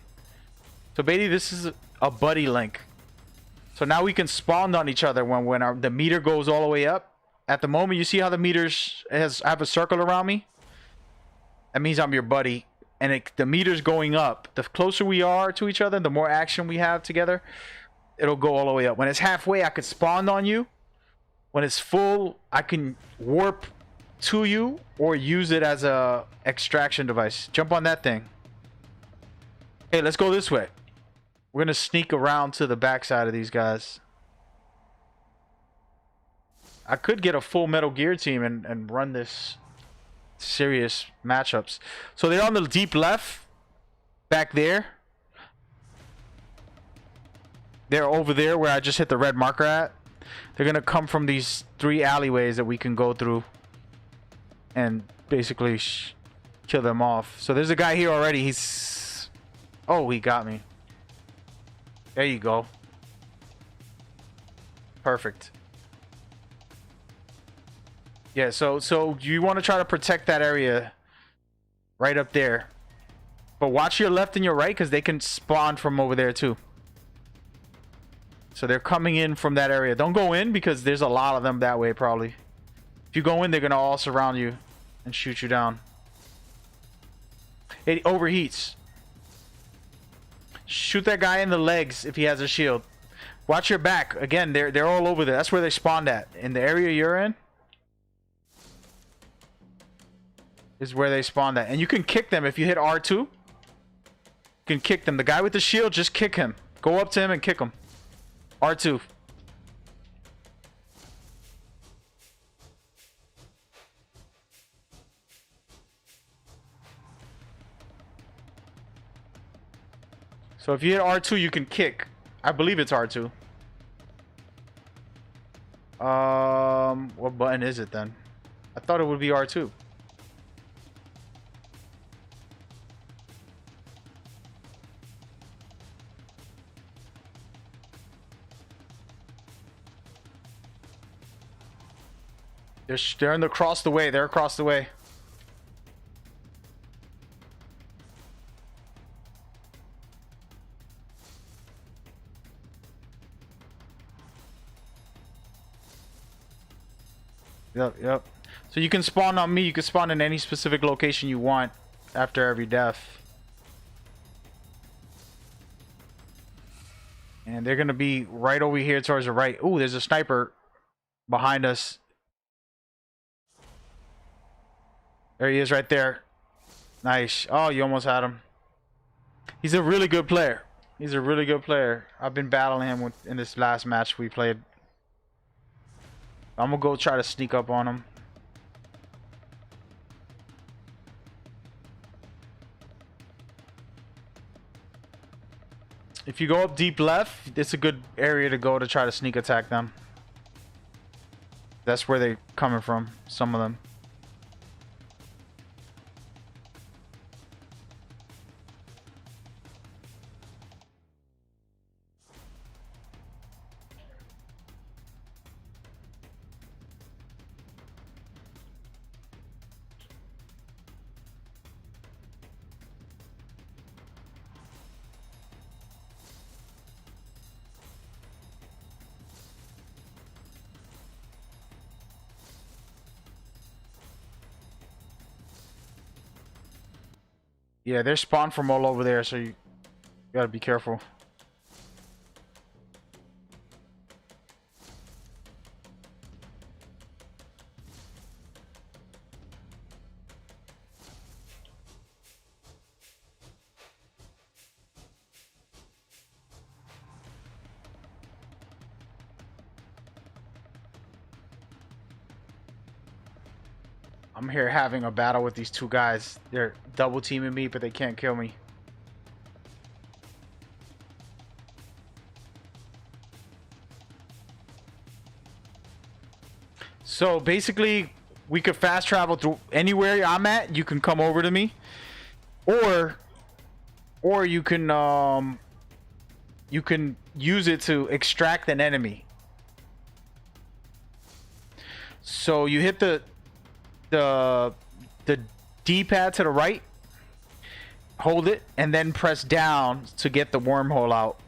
So basically this is a buddy link. So now we can spawn on each other when the meter goes all the way up. At the moment, you see how the meters have a circle around me? That means I'm your buddy. And the meter's going up. The closer we are to each other, the more action we have together, it'll go all the way up. When it's halfway, I could spawn on you. When it's full, I can warp to you or use it as a extraction device. Jump on that thing. Hey, let's go this way. We're gonna sneak around to the backside of these guys. I could get a full Metal Gear team and run this serious matchups. So they're on the deep left, back there. They're over there where I just hit the red marker at. They're gonna come from these 3 alleyways that we can go through and basically kill them off. So there's a guy here already. He's... Oh, he got me. There you go. Perfect. Yeah, so you want to try to protect that area right up there. But watch your left and your right because they can spawn from over there too. So they're coming in from that area. Don't go in because there's a lot of them that way probably. If you go in, they're going to all surround you and shoot you down. It overheats. Shoot that guy in the legs if he has a shield. Watch your back. Again, they're all over there. That's where they spawned at. In the area you're in is where they spawned at. And you can kick them if you hit R2. You can kick them. The guy with the shield, just kick him. Go up to him and kick him. R2. So if you hit R2, you can kick. I believe it's R2. What button is it then? I thought it would be R2. They're across the way. They're across the way. Yep. So you can spawn on me. You can spawn in any specific location you want after every death. And they're gonna be right over here towards the right. Ooh, there's a sniper behind us. There he is right there. Nice. Oh, you almost had him. He's a really good player. He's a really good player. I've been battling him in this last match we played. I'm gonna go try to sneak up on him. If you go up deep left, it's a good area to go to try to sneak attack them. That's where they're coming from, some of them. Yeah, they're spawned from all over there, so you gotta be careful. I'm here having a battle with these two guys. They're double teaming me, but they can't kill me. So basically, we could fast travel through anywhere I'm at. You can come over to me, or you can use it to extract an enemy. So you hit the D-pad to the right, hold it, and then press down to get the wormhole out.